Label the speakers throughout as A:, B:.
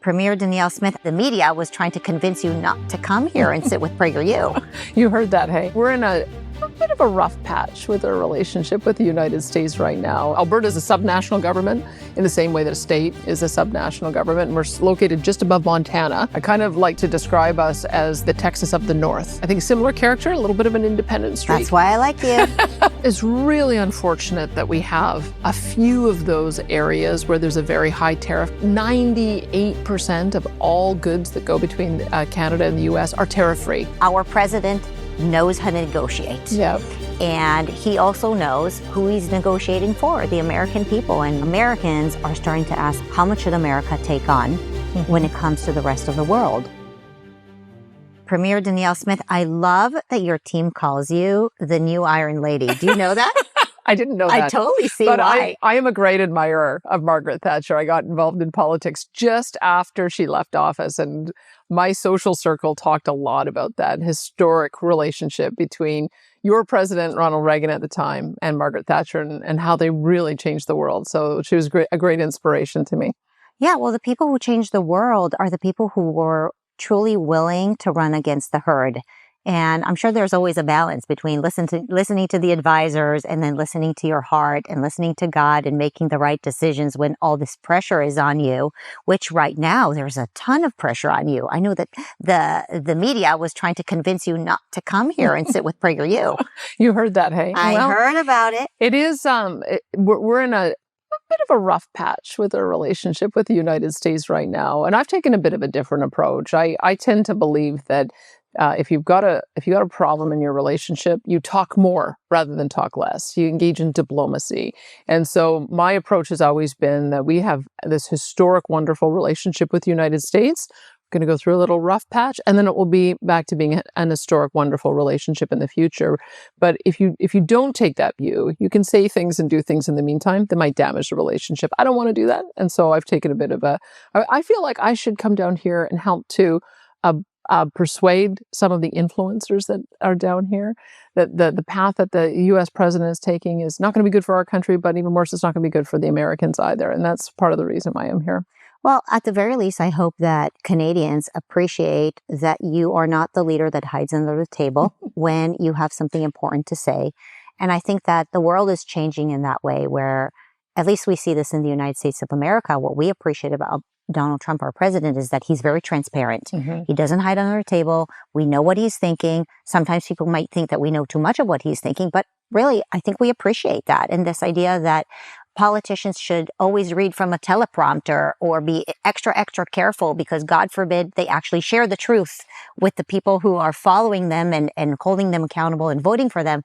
A: Premier Danielle Smith, the media was trying to convince you not to come here and sit with PragerU.
B: You heard that, hey? We're in a bit of a rough patch with our relationship with the United States right now. Alberta is a subnational government in the same way that a state is a subnational government, and we're located just above Montana. I kind of like to describe us as the Texas of the North. I think similar character, a little bit of an independent streak.
A: That's why I like you.
B: It's really unfortunate that we have a few of those areas where there's a very high tariff. 98% of all goods that go between Canada and the US are tariff-free.
A: Our president knows how to negotiate.
B: Yep.
A: And he also knows who he's negotiating for, the American people. And Americans are starting to ask, how much should America take on when it comes to the rest of the world? Premier Danielle Smith, I love that your team calls you the new Iron Lady. Do you know that?
B: I didn't know that.
A: I totally see
B: but
A: why.
B: I am a great admirer of Margaret Thatcher. I got involved in politics just after she left office, and my social circle talked a lot about that historic relationship between your president, Ronald Reagan at the time, and Margaret Thatcher, and how they really changed the world. So she was a great inspiration to me.
A: Yeah, well, the people who changed the world are the people who were truly willing to run against the herd. And I'm sure there's always a balance between listening to the advisors and then listening to your heart and listening to God and making the right decisions when all this pressure is on you, which right now there's a ton of pressure on you. I know that the media was trying to convince you not to come here and sit with PragerU.
B: You heard that, hey?
A: I heard about it.
B: It is, we're in a bit of a rough patch with our relationship with the United States right now. And I've taken a bit of a different approach. I tend to believe that if you've got a problem in your relationship, you talk more rather than talk less. You engage in diplomacy. And so my approach has always been that we have this historic, wonderful relationship with the United States. We're going to go through a little rough patch, and then it will be back to being an historic, wonderful relationship in the future. But if you don't take that view, you can say things and do things in the meantime that might damage the relationship. I don't want to do that. And so I've taken a bit of I feel like I should come down here and help to persuade some of the influencers that are down here that the path that the U.S. president is taking is not going to be good for our country, but even worse, it's not going to be good for the Americans either. And that's part of the reason why I'm here.
A: Well, at the very least, I hope that Canadians appreciate that you are not the leader that hides under the table when you have something important to say. And I think that the world is changing in that way, where at least we see this in the United States of America. What we appreciate about Donald Trump, our president, is that he's very transparent. Mm-hmm. He doesn't hide under the table. We know what he's thinking. Sometimes people might think that we know too much of what he's thinking, but really, I think we appreciate that. And this idea that politicians should always read from a teleprompter or be extra, extra careful because, God forbid, they actually share the truth with the people who are following them and holding them accountable and voting for them.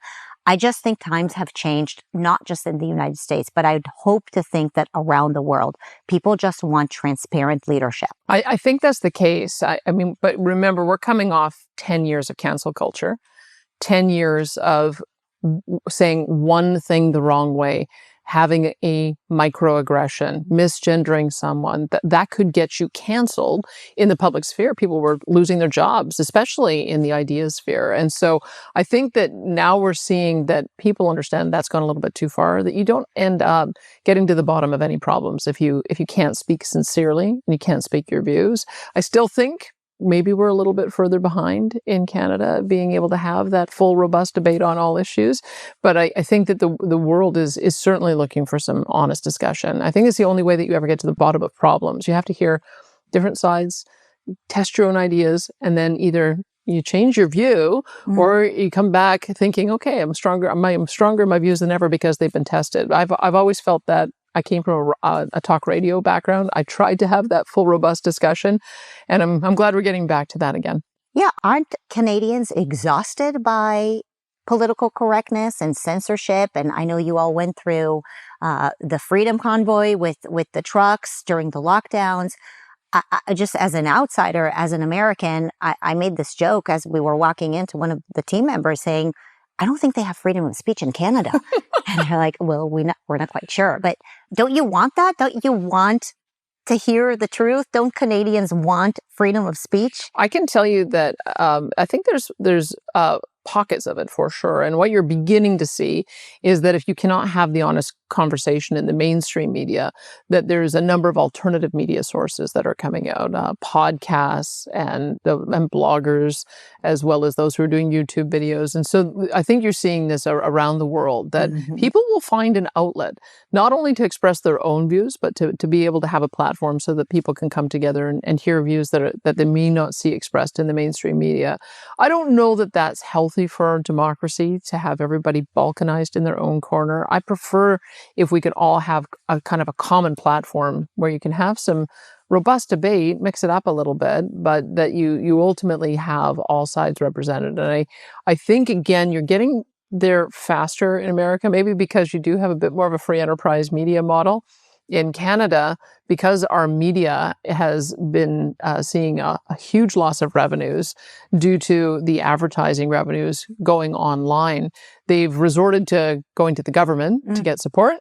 A: I just think times have changed, not just in the United States, but I'd hope to think that around the world, people just want transparent leadership.
B: I think that's the case. I mean, but remember, we're coming off 10 years of cancel culture, 10 years of saying one thing the wrong way, having a microaggression, misgendering someone, that could get you canceled in the public sphere. People were losing their jobs, especially in the idea sphere. And so I think that now we're seeing that people understand that's gone a little bit too far, that you don't end up getting to the bottom of any problems if you can't speak sincerely and you can't speak your views. I still think maybe we're a little bit further behind in Canada, being able to have that full, robust debate on all issues. But I think that the world is certainly looking for some honest discussion. I think it's the only way that you ever get to the bottom of problems. You have to hear different sides, test your own ideas, and then either you change your view or you come back thinking, okay, I'm stronger in my views than ever because they've been tested. I've always felt that. I came from a talk radio background. I tried to have that full, robust discussion, and I'm glad we're getting back to that again.
A: Yeah, aren't Canadians exhausted by political correctness and censorship? And I know you all went through the Freedom Convoy with the trucks during the lockdowns. I just as an outsider, as an American, I made this joke as we were walking into one of the team members saying, I don't think they have freedom of speech in Canada. And they're like, well, we're not quite sure. But don't you want that? Don't you want to hear the truth? Don't Canadians want freedom of speech?
B: I can tell you that I think there's pockets of it for sure. And what you're beginning to see is that if you cannot have the honest conversation in the mainstream media, that there's a number of alternative media sources that are coming out, podcasts and bloggers, as well as those who are doing YouTube videos. And so I think you're seeing this around the world, that people will find an outlet, not only to express their own views, but to be able to have a platform so that people can come together and hear views that they may not see expressed in the mainstream media. I don't know that that's healthy for our democracy, to have everybody balkanized in their own corner. I prefer if we could all have a kind of a common platform where you can have some robust debate, mix it up a little bit, but that you ultimately have all sides represented. And I think, again, you're getting there faster in America, maybe because you do have a bit more of a free enterprise media model. In Canada, because our media has been seeing a huge loss of revenues due to the advertising revenues going online, they've resorted to going to the government to get support.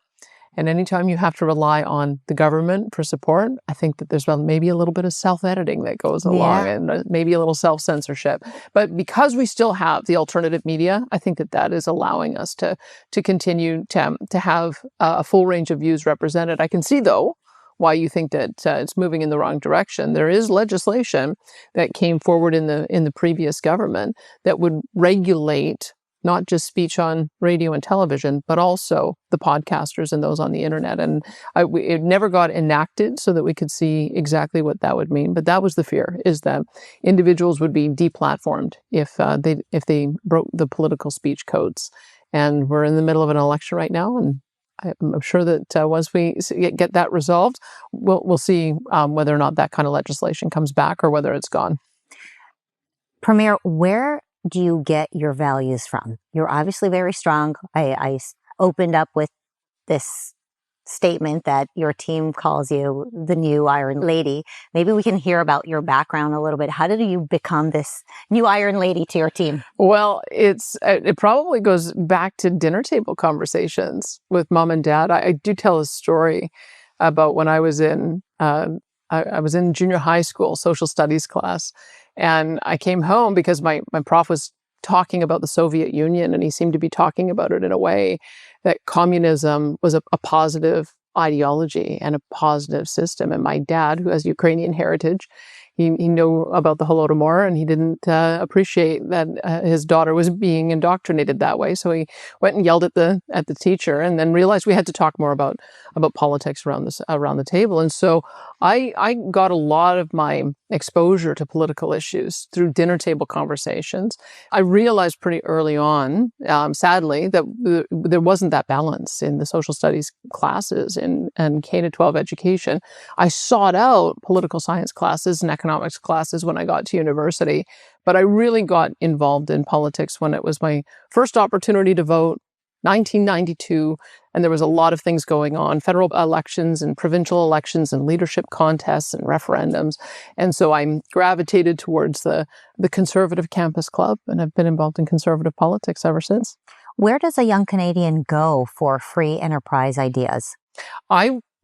B: And anytime you have to rely on the government for support, I think that there's maybe a little bit of self-editing that goes along, and maybe a little self-censorship. But because we still have the alternative media, I think that is allowing us to continue to have a full range of views represented. I can see, though, why you think that it's moving in the wrong direction. There is legislation that came forward in the previous government that would regulate not just speech on radio and television, but also the podcasters and those on the internet. And it never got enacted so that we could see exactly what that would mean. But that was the fear, is that individuals would be deplatformed if they broke the political speech codes. And we're in the middle of an election right now, and I'm sure that once we get that resolved, we'll see whether or not that kind of legislation comes back or whether it's gone.
A: Premier, where do you get your values from? You're obviously very strong. I opened up with this statement that your team calls you the new Iron Lady. Maybe we can hear about your background a little bit. How did you become this new Iron Lady to your team?
B: Well, it probably goes back to dinner table conversations with mom and dad. I do tell a story about when I was in junior high school social studies class. And I came home because my prof was talking about the Soviet Union, and he seemed to be talking about it in a way that communism was a positive ideology and a positive system. And my dad, who has Ukrainian heritage, he knew about the Holodomor, and he didn't appreciate that his daughter was being indoctrinated that way. So he went and yelled at the teacher, and then realized we had to talk more about politics around the table. And so I got a lot of my exposure to political issues through dinner table conversations. I realized pretty early on, sadly, that there wasn't that balance in the social studies classes and K-12 education. I sought out political science classes and economics classes when I got to university, but I really got involved in politics when it was my first opportunity to vote, 1992, and there was a lot of things going on, federal elections and provincial elections and leadership contests and referendums. And so I gravitated towards the conservative campus club, and I've been involved in conservative politics ever since.
A: Where does a young Canadian go for free enterprise ideas?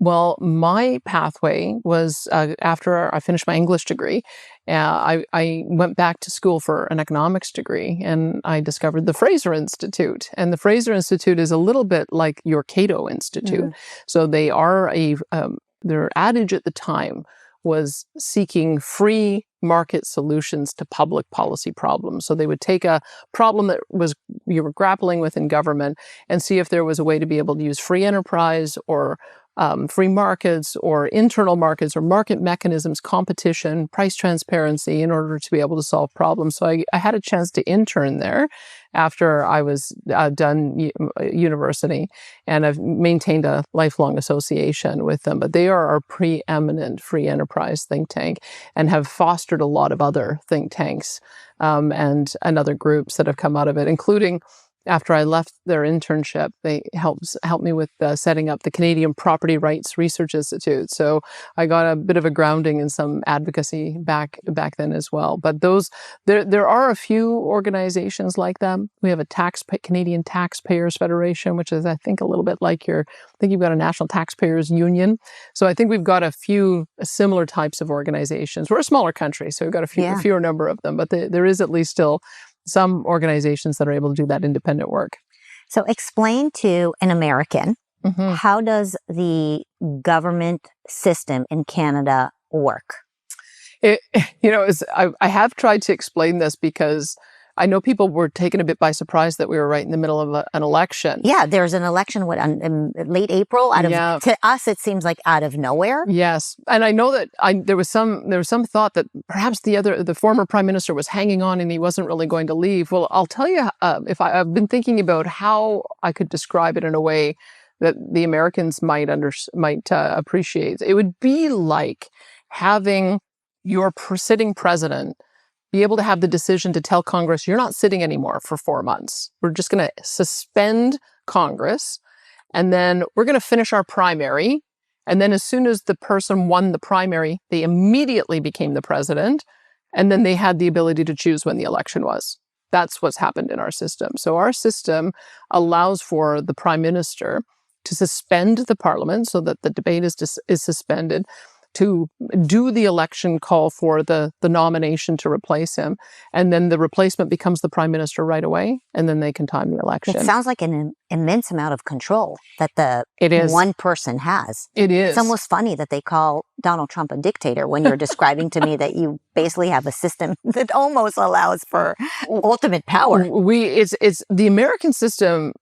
B: Well, my pathway was after I finished my English degree, I went back to school for an economics degree, and I discovered the Fraser Institute. And the Fraser Institute is a little bit like your Cato Institute. So they are their adage at the time was seeking free market solutions to public policy problems. So they would take a problem that you were grappling with in government and see if there was a way to be able to use free enterprise or free markets or internal markets or market mechanisms, competition, price transparency in order to be able to solve problems. So I had a chance to intern there after I was done university, and I've maintained a lifelong association with them. But they are our preeminent free enterprise think tank and have fostered a lot of other think tanks and other groups that have come out of it, including after I left their internship, they helped me with setting up the Canadian Property Rights Research Institute. So I got a bit of a grounding in some advocacy back then as well. But there are a few organizations like them. We have a Canadian Taxpayers Federation, which is, I think, a little bit like I think you've got a National Taxpayers Union. So I think we've got a few similar types of organizations. We're a smaller country, so we've got a fewer number of them, but there is at least still some organizations that are able to do that independent work.
A: So explain to an American, how does the government system in Canada work?
B: I have tried to explain this because I know people were taken a bit by surprise that we were right in the middle of an election.
A: Yeah, there's an election in late April. To us, it seems like out of nowhere.
B: Yes, and I know that there was some thought that perhaps the former prime minister was hanging on and he wasn't really going to leave. Well, I'll tell you, I've been thinking about how I could describe it in a way that the Americans might appreciate. It would be like having your sitting president be able to have the decision to tell Congress, you're not sitting anymore for 4 months. We're just going to suspend Congress, and then we're going to finish our primary. And then as soon as the person won the primary, they immediately became the president, and then they had the ability to choose when the election was. That's what's happened in our system. So our system allows for the prime minister to suspend the parliament so that the debate is suspended, to do the election call for the nomination to replace him. And then the replacement becomes the prime minister right away, and then they can time the election.
A: It sounds like an immense amount of control that one person has.
B: It is.
A: It's almost funny that they call Donald Trump a dictator when you're describing to me that you basically have a system that almost allows for ultimate power.
B: It's the American system,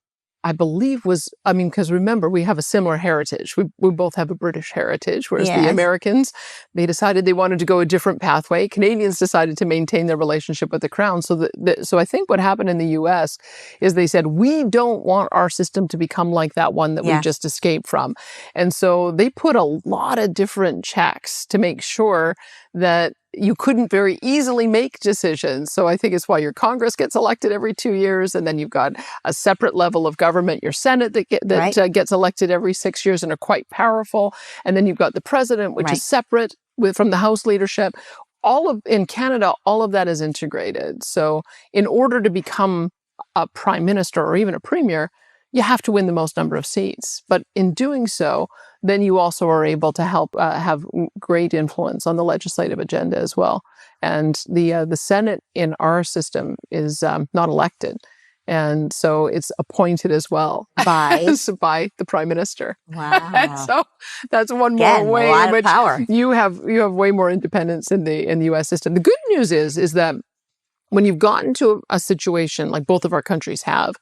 B: I believe, because remember, we have a similar heritage. We both have a British heritage, whereas the Americans, they decided they wanted to go a different pathway. Canadians decided to maintain their relationship with the Crown. So I think what happened in the U.S. is they said, we don't want our system to become like that one that we just escaped from. And so they put a lot of different checks to make sure that you couldn't very easily make decisions. So I think it's why your Congress gets elected every 2 years, and then you've got a separate level of government, your Senate that gets elected every 6 years and are quite powerful, and then you've got the president, which is separate from the House leadership. In Canada, all of that is integrated. So in order to become a prime minister or even a premier, you have to win the most number of seats. But in doing so, then you also are able to help have great influence on the legislative agenda as well. And the Senate in our system is not elected. And so it's appointed as well by the prime minister.
A: Wow!
B: And so that's one more way in which you have way more independence in the U.S. system. The good news is that when you've gotten to a situation like both of our countries have,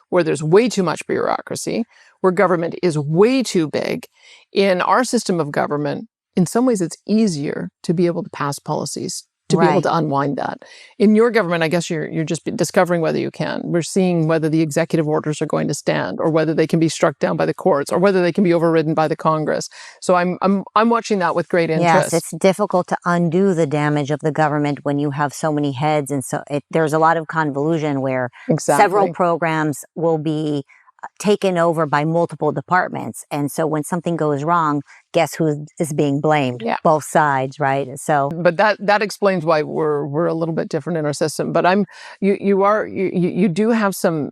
B: where there's way too much bureaucracy, where government is way too big, in our system of government, in some ways it's easier to be able to pass policies, to be able to unwind that. In your government, I guess you're just discovering whether you can. We're seeing whether the executive orders are going to stand, or whether they can be struck down by the courts, or whether they can be overridden by the Congress. So I'm watching that with great interest.
A: Yes, it's difficult to undo the damage of the government when you have so many heads, and so there's a lot of convolution where several programs will be taken over by multiple departments. And so when something goes wrong, guess who is being blamed?
B: Yeah.
A: Both sides, right? So,
B: but that explains why we're a little bit different in our system. But you do have some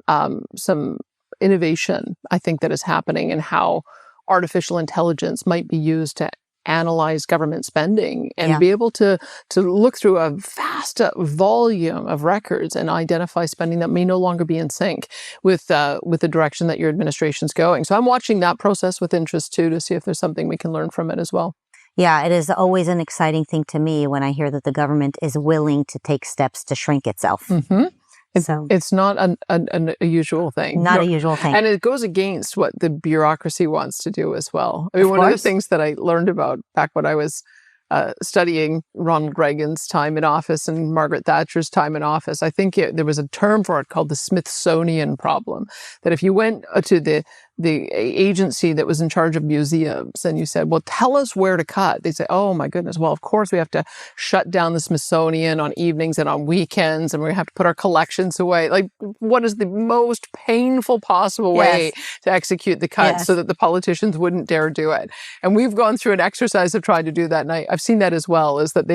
B: innovation, I think, that is happening in how artificial intelligence might be used to analyze government spending and be able to look through a vast volume of records and identify spending that may no longer be in sync with the direction that your administration's going. So I'm watching that process with interest too, to see if there's something we can learn from it as well.
A: Yeah, it is always an exciting thing to me when I hear that the government is willing to take steps to shrink itself.
B: Mm-hmm. It's not a usual thing.
A: Not a usual thing.
B: And it goes against what the bureaucracy wants to do as well. I mean, one of the things that I learned about back when I was studying Ronald Reagan's time in office and Margaret Thatcher's time in office, I think there was a term for it called the Smithsonian problem. That if you went to the agency that was in charge of museums and you said, well, tell us where to cut, they say, oh my goodness, well, of course we have to shut down the Smithsonian on evenings and on weekends, and we have to put our collections away. Like, what is the most painful possible way to execute the cut so that the politicians wouldn't dare do it? And we've gone through an exercise of trying to do that, and I've seen that as well, is that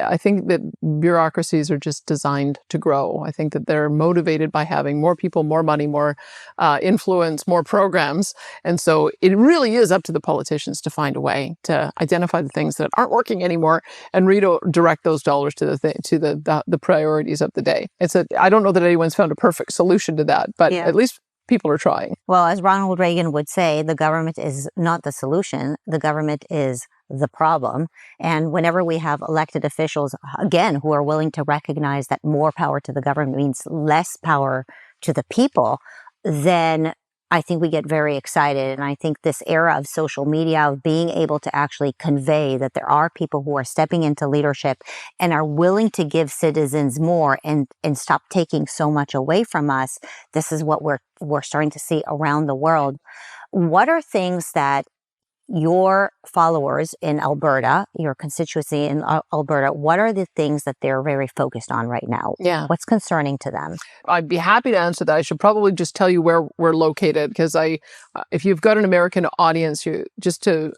B: I think that bureaucracies are just designed to grow. I think that they're motivated by having more people, more money, more influence influence more programs. And so it really is up to the politicians to find a way to identify the things that aren't working anymore and redirect those dollars to the priorities of the day. I don't know that anyone's found a perfect solution to that, but at least people are trying.
A: Well, as Ronald Reagan would say, the government is not the solution. The government is the problem. And whenever we have elected officials, again, who are willing to recognize that more power to the government means less power to the people, then I think we get very excited. And I think this era of social media, of being able to actually convey that there are people who are stepping into leadership and are willing to give citizens more and stop taking so much away from us, this is what we're starting to see around the world. What are things that your followers in Alberta, your constituency in Alberta, what are the things that they're very focused on right now?
B: Yeah.
A: What's concerning to them?
B: I'd be happy to answer that. I should probably just tell you where we're located, because if you've got an American audience, just to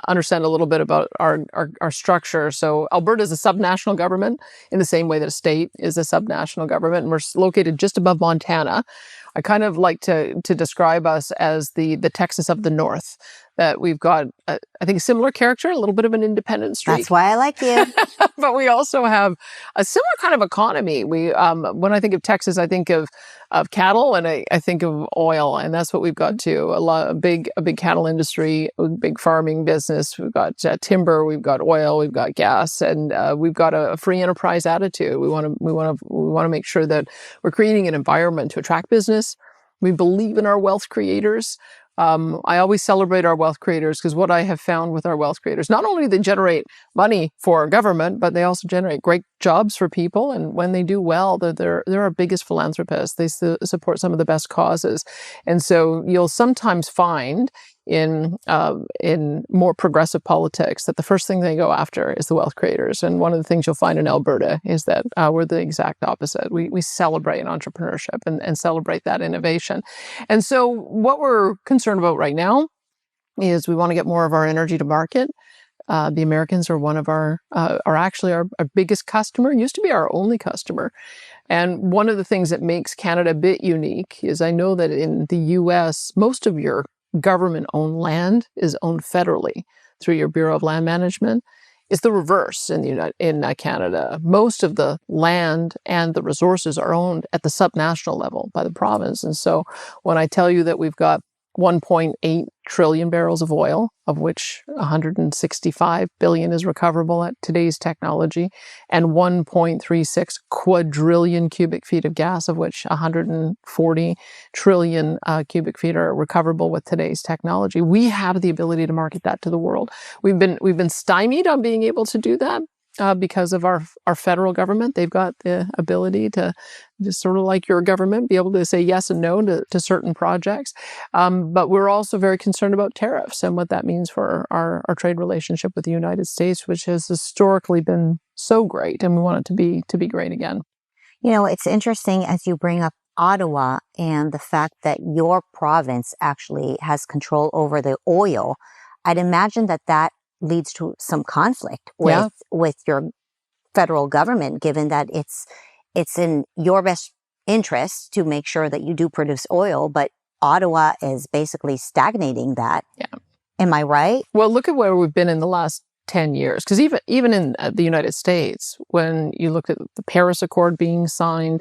B: understand a little bit about our structure. So Alberta is a subnational government in the same way that a state is a subnational government, and we're located just above Montana. I kind of like to describe us as the Texas of the North, that we've got, I think, a similar character, a little bit of an independent streak.
A: That's why I like you.
B: But we also have a similar kind of economy. When I think of Texas, I think of cattle, and I think of oil, and that's what we've got too. A big cattle industry, a big farming business. We've got timber, we've got oil, we've got gas, and we've got a free enterprise attitude. We want to make sure that we're creating an environment to attract business. We believe in our wealth creators. I always celebrate our wealth creators, because what I have found with our wealth creators, not only do they generate money for government, but they also generate great jobs for people. And when they do well, they're our biggest philanthropists. They support some of the best causes. And so you'll sometimes find in more progressive politics that the first thing they go after is the wealth creators. And one of the things you'll find in Alberta is that we're the exact opposite. We celebrate entrepreneurship and celebrate that innovation. And so what we're concerned about right now is we want to get more of our energy to market. The Americans are one of are actually our biggest customer. It used to be our only customer. And one of the things that makes Canada a bit unique is I know that in the US, most of your government-owned land is owned federally through your Bureau of Land Management. It's the reverse in Canada. Most of the land and the resources are owned at the subnational level by the province. And so when I tell you that we've got 1.8 trillion barrels of oil, of which 165 billion is recoverable at today's technology, and 1.36 quadrillion cubic feet of gas, of which 140 trillion cubic feet are recoverable with today's technology. We have the ability to market that to the world. We've been stymied on being able to do that because of our federal government. They've got the ability to, just sort of like your government, be able to say yes and no to certain projects. But we're also very concerned about tariffs and what that means for our trade relationship with the United States, which has historically been so great, and we want it to be great again.
A: You know, it's interesting as you bring up Ottawa and the fact that your province actually has control over the oil. I'd imagine that leads to some conflict with your federal government, given that it's in your best interest to make sure that you do produce oil, but Ottawa is basically stagnating that.
B: Yeah.
A: Am I right?
B: Well, look at where we've been in the last 10 years. Because even in the United States, when you look at the Paris Accord being signed,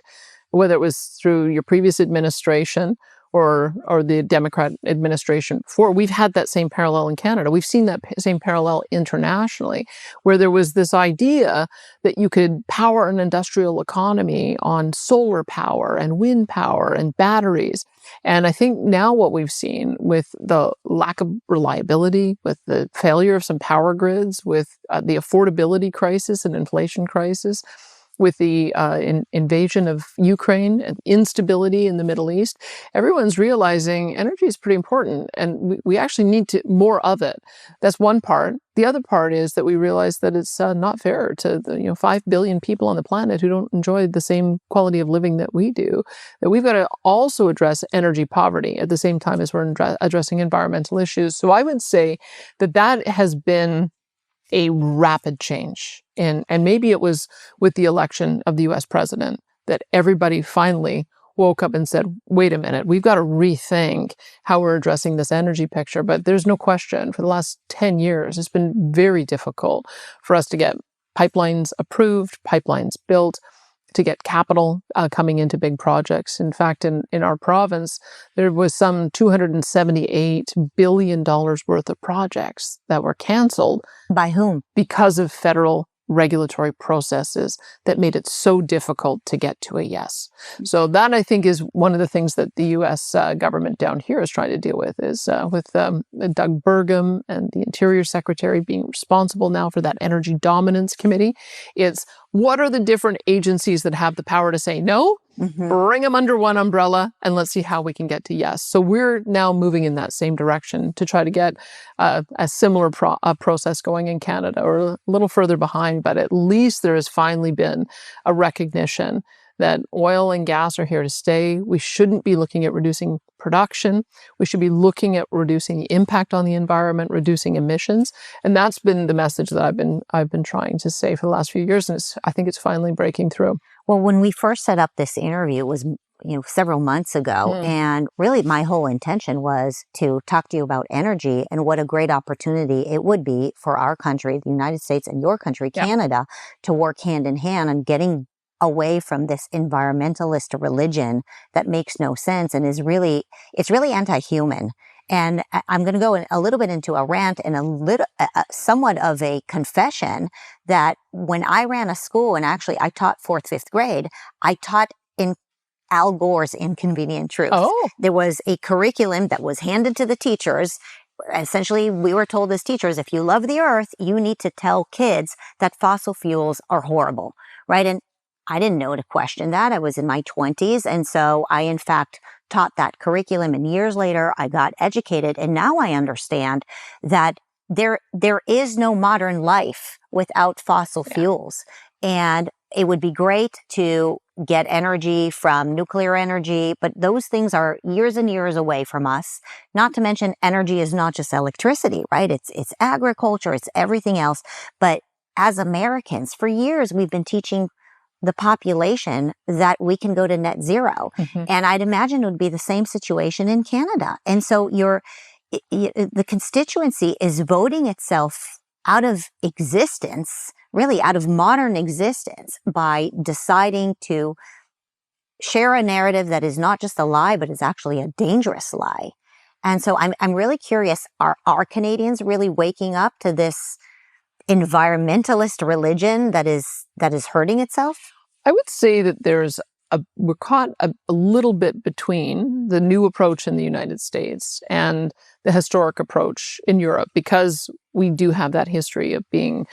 B: whether it was through your previous administration or the Democrat administration before, we've had that same parallel in Canada. We've seen that same parallel internationally, where there was this idea that you could power an industrial economy on solar power and wind power and batteries. And I think now what we've seen with the lack of reliability, with the failure of some power grids, with the affordability crisis and inflation crisis, with the invasion of Ukraine and instability in the Middle East, everyone's realizing energy is pretty important, and we actually need more of it. That's one part. The other part is that we realize that it's not fair to the 5 billion people on the planet who don't enjoy the same quality of living that we do. That we've got to also address energy poverty at the same time as we're addressing environmental issues. So I would say that has been a rapid change. And maybe it was with the election of the US president that everybody finally woke up and said, wait a minute, we've got to rethink how we're addressing this energy picture. But there's no question, for the last 10 years, it's been very difficult for us to get pipelines approved, pipelines built, to get capital coming into big projects. In fact, in our province, there was some $278 billion worth of projects that were canceled.
A: By whom?
B: Because of federal regulatory processes that made it so difficult to get to a yes. So that, I think, is one of the things that the U.S. Government down here is trying to deal with, is with Doug Burgum and the Interior Secretary being responsible now for that Energy Dominance Committee. It's what are the different agencies that have the power to say no? Bring them under one umbrella, and let's see how we can get to yes. So we're now moving in that same direction to try to get a similar process going in Canada, or a little further behind, but at least there has finally been a recognition that oil and gas are here to stay. We shouldn't be looking at reducing production. We should be looking at reducing the impact on the environment, reducing emissions. And that's been the message that I've been trying to say for the last few years. And I think it's finally breaking through.
A: Well, when we first set up this interview, it was several months ago. And really my whole intention was to talk to you about energy and what a great opportunity it would be for our country, the United States, and your country, Canada, to work hand in hand on getting away from this environmentalist religion that makes no sense and it's really anti-human. And I'm going to go a little bit into a rant and somewhat of a confession that when I ran a school, and actually I taught 4th, 5th grade, I taught in Al Gore's Inconvenient Truth.
B: Oh.
A: There was a curriculum that was handed to the teachers. Essentially, we were told as teachers, if you love the earth, you need to tell kids that fossil fuels are horrible, right? And I didn't know to question that. I was in my 20s. And so I, in fact, taught that curriculum. And years later, I got educated. And now I understand that there is no modern life without fossil fuels. And it would be great to get energy from nuclear energy, but those things are years and years away from us. Not to mention, energy is not just electricity, right? It's agriculture, it's everything else. But as Americans, for years, we've been teaching the population that we can go to net zero. And I'd imagine it would be the same situation in Canada. And so the constituency is voting itself out of existence, really out of modern existence, by deciding to share a narrative that is not just a lie, but is actually a dangerous lie. And so I'm really curious, are Canadians really waking up to this environmentalist religion that is hurting itself?
B: I would say that we're caught a little bit between the new approach in the United States and the historic approach in Europe, because we do have that history of being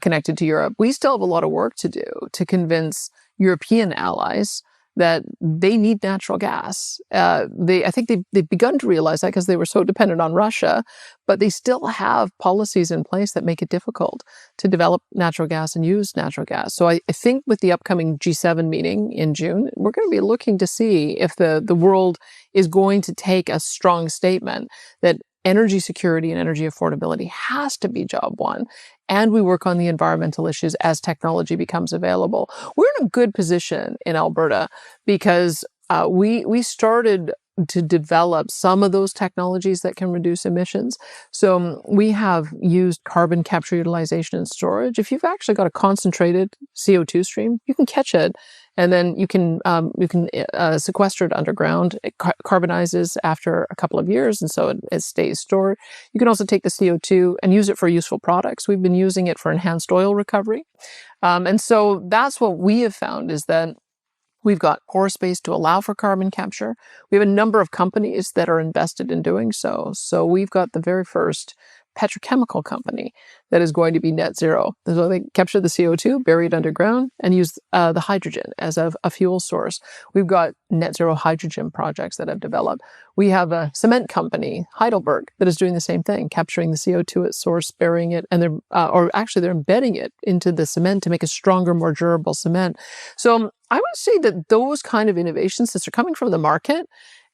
B: connected to Europe. We still have a lot of work to do to convince European allies that they need natural gas. I think they've begun to realize that because they were so dependent on Russia, but they still have policies in place that make it difficult to develop natural gas and use natural gas. So I think with the upcoming G7 meeting in June, we're going to be looking to see if the world is going to take a strong statement that energy security and energy affordability has to be job one, and we work on the environmental issues as technology becomes available. We're in a good position in Alberta because we started to develop some of those technologies that can reduce emissions. So we have used carbon capture, utilization, and storage. If you've actually got a concentrated CO2 stream, you can catch it, and then you can sequester it underground. It carbonizes after a couple of years, and so it stays stored. You can also take the CO2 and use it for useful products. We've been using it for enhanced oil recovery. And so that's what we have found, is that we've got pore space to allow for carbon capture. We have a number of companies that are invested in doing so. So we've got the very first petrochemical company that is going to be net zero. So they capture the CO2, bury it underground, and use the hydrogen as a fuel source. We've got net zero hydrogen projects that have developed. We have a cement company, Heidelberg, that is doing the same thing, capturing the CO2 at source, burying it, and they're embedding it into the cement to make a stronger, more durable cement. So I would say that those kind of innovations, since they're coming from the market,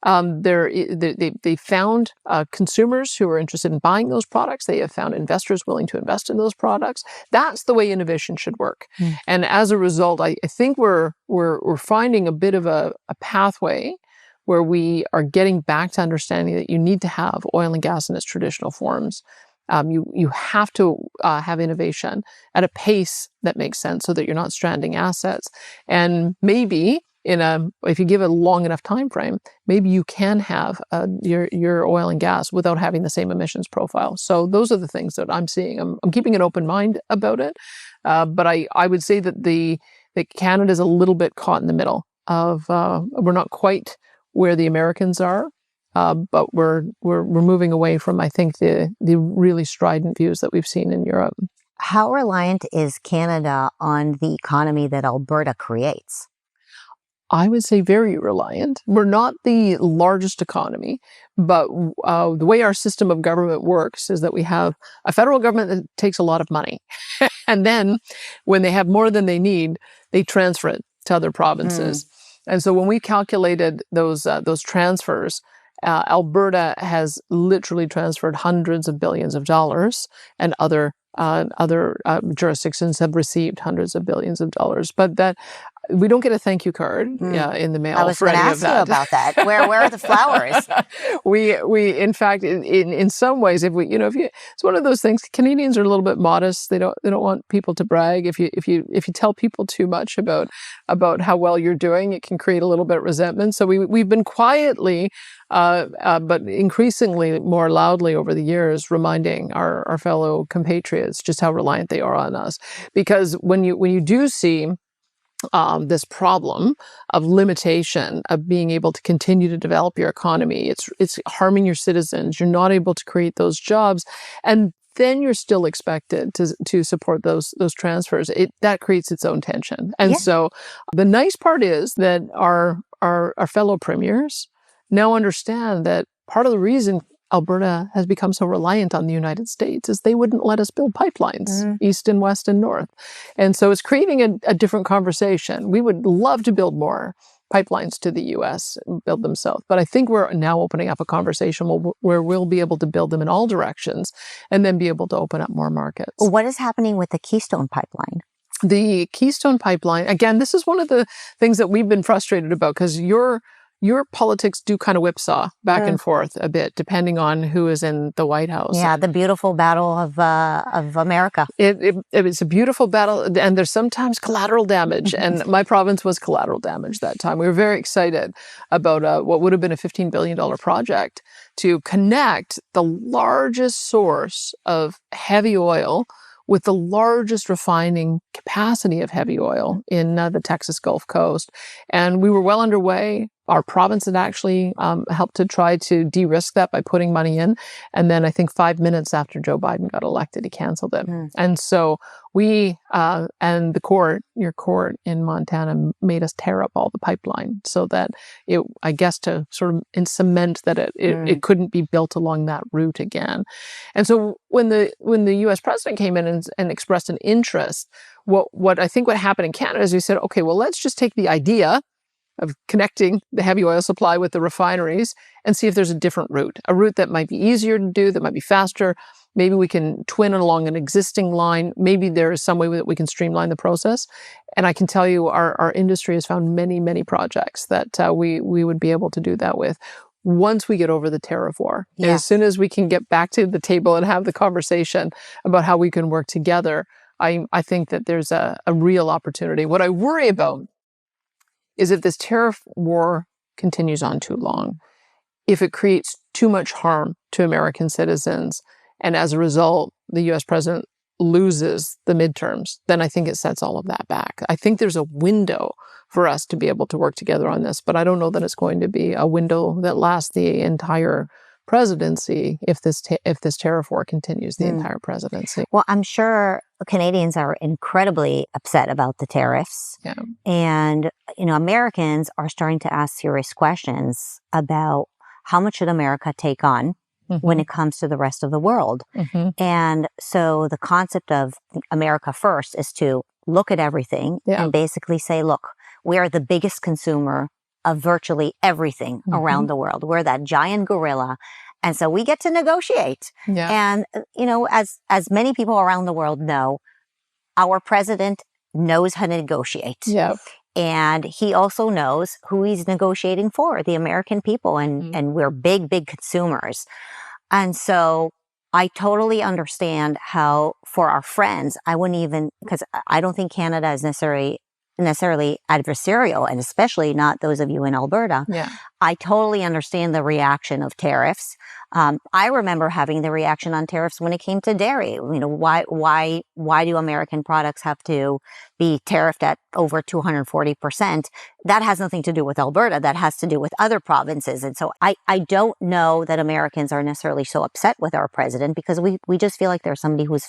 B: They found consumers who are interested in buying those products. They have found investors willing to invest in those products. That's the way innovation should work. And as a result, I think we're finding a bit of a pathway where we are getting back to understanding that you need to have oil and gas in its traditional forms. You have to have innovation at a pace that makes sense so that you're not stranding assets. And maybe if you give a long enough time frame, maybe you can have your oil and gas without having the same emissions profile. So those are the things that I'm seeing. I'm keeping an open mind about it, but I would say that Canada is a little bit caught in the middle of we're not quite where the Americans are. But we're moving away from, I think, the really strident views that we've seen in Europe.
A: How reliant is Canada on the economy that Alberta creates?
B: I would say very reliant. We're not the largest economy, but the way our system of government works is that we have a federal government that takes a lot of money. And then when they have more than they need, they transfer it to other provinces. And so when we calculated those transfers, Alberta has literally transferred hundreds of billions of dollars, and other jurisdictions have received hundreds of billions of dollars. But that we don't get a thank you card in the mail.
A: I was
B: for
A: going to
B: any
A: ask
B: of that.
A: you about that. Where are the flowers?
B: we in fact in some ways, it's one of those things. Canadians are a little bit modest. They don't want people to brag. If you tell people too much about how well you're doing, it can create a little bit of resentment. So we've been quietly, but increasingly more loudly over the years, reminding our fellow compatriots just how reliant they are on us. Because when you do see this problem of limitation of being able to continue to develop your economy, it's harming your citizens. You're not able to create those jobs, and then you're still expected to support those transfers. That creates its own tension. And so the nice part is that our fellow premiers now understand that part of the reason Alberta has become so reliant on the United States is they wouldn't let us build pipelines east and west and north. And so it's creating a different conversation. We would love to build more pipelines to the U.S. and build them south. But I think we're now opening up a conversation where we'll be able to build them in all directions and then be able to open up more markets.
A: What is happening with the Keystone pipeline?
B: The Keystone pipeline, again, this is one of the things that we've been frustrated about because your politics do kind of whipsaw back and forth a bit, depending on who is in the White House.
A: Yeah, the beautiful battle of America.
B: It's a beautiful battle, and there's sometimes collateral damage. And my province was collateral damage that time. We were very excited about what would have been a $15 billion project to connect the largest source of heavy oil with the largest refining capacity of heavy oil in the Texas Gulf Coast. And we were well underway. Our province had actually helped to try to de-risk that by putting money in. And then I think 5 minutes after Joe Biden got elected, he canceled it. And so we and your court in Montana made us tear up all the pipeline so that I guess to sort of cement that it couldn't be built along that route again. And so when the U.S. president came in and expressed an interest, what I think what happened in Canada is we said, okay, well, let's just take the idea of connecting the heavy oil supply with the refineries and see if there's a different route, a route that might be easier to do, that might be faster. Maybe we can twin it along an existing line. Maybe there is some way that we can streamline the process. And I can tell you our industry has found many, many projects that we would be able to do that with once we get over the tariff war.
A: Yes.
B: And as soon as we can get back to the table and have the conversation about how we can work together, I think that there's a real opportunity. What I worry about is if this tariff war continues on too long, if it creates too much harm to American citizens, and as a result, the U.S. president loses the midterms, then I think it sets all of that back. I think there's a window for us to be able to work together on this, but I don't know that it's going to be a window that lasts the entire presidency if this tariff war continues the entire presidency.
A: Well, I'm sure Canadians are incredibly upset about the tariffs.
B: Yeah.
A: And, Americans are starting to ask serious questions about how much should America take on when it comes to the rest of the world. And so the concept of America first is to look at everything and basically say, look, we are the biggest consumer of virtually everything around the world. We're that giant gorilla. And so we get to negotiate.
B: Yeah.
A: And, as many people around the world know, our president knows how to negotiate.
B: Yeah.
A: And he also knows who he's negotiating for, the American people. And we're big, big consumers. And so I totally understand how for our friends, I wouldn't even, because I don't think Canada is necessarily adversarial, and especially not those of you in Alberta.
B: Yeah.
A: I totally understand the reaction of tariffs. I remember having the reaction on tariffs when it came to dairy. Why do American products have to be tariffed at over 240%? That has nothing to do with Alberta. That has to do with other provinces. And so I don't know that Americans are necessarily so upset with our president, because we just feel like there's somebody who's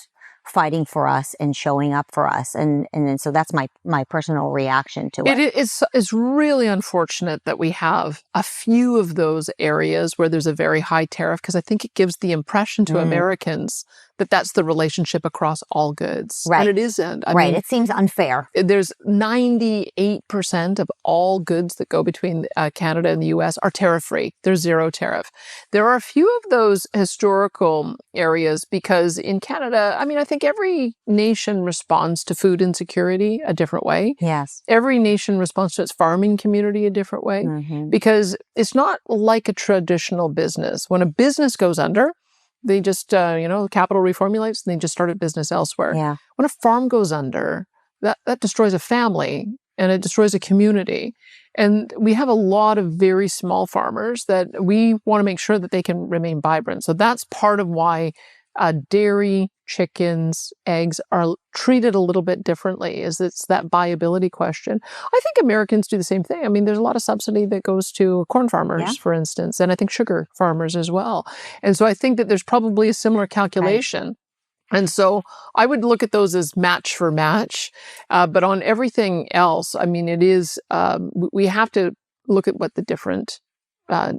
A: fighting for us and showing up for us. And so that's my personal reaction to it.
B: It's really unfortunate that we have a few of those areas where there's a very high tariff, because I think it gives the impression to Americans that that's the relationship across all goods.
A: Right.
B: And it isn't. I mean,
A: it seems unfair.
B: There's 98% of all goods that go between Canada and the US are tariff-free. There's zero tariff. There are a few of those historical areas because in Canada, I mean, I think every nation responds to food insecurity a different way.
A: Yes.
B: Every nation responds to its farming community a different way, because it's not like a traditional business. When a business goes under, they just, capital reformulates and they just start a business elsewhere.
A: Yeah.
B: When a farm goes under, that destroys a family and it destroys a community. And we have a lot of very small farmers that we want to make sure that they can remain vibrant. So that's part of why dairy, chickens, eggs are treated a little bit differently, is it's that viability question. I think Americans do the same thing. I mean, there's a lot of subsidy that goes to corn farmers, for instance, and I think sugar farmers as well. And so I think that there's probably a similar calculation. Right. And so I would look at those as match for match. But on everything else, I mean, it is, we have to look at what the different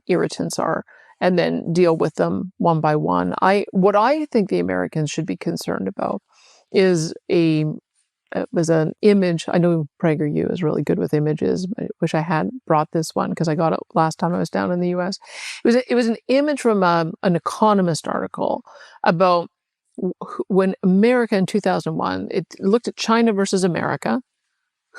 B: irritants are and then deal with them one by one. What I think the Americans should be concerned about is an image. I know PragerU is really good with images. I wish I had brought this one because I got it last time I was down in the US. It was an image from an Economist article about when America in 2001, it looked at China versus America.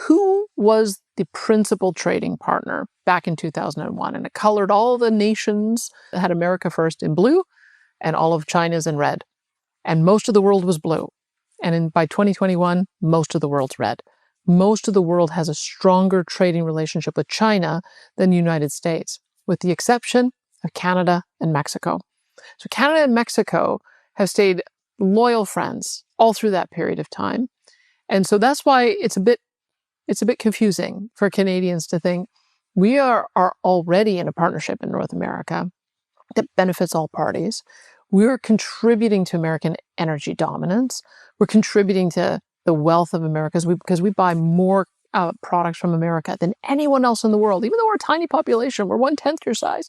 B: Who was the principal trading partner back in 2001? And it colored all the nations that had America first in blue and all of China's in red. And most of the world was blue. And by 2021, most of the world's red. Most of the world has a stronger trading relationship with China than the United States, with the exception of Canada and Mexico. So Canada and Mexico have stayed loyal friends all through that period of time. And so that's why it's a bit confusing for Canadians to think we are already in a partnership in North America that benefits all parties. We're contributing to American energy dominance. We're contributing to the wealth of America because we buy more products from America than anyone else in the world. Even though we're a tiny population, we're 1/10 your size.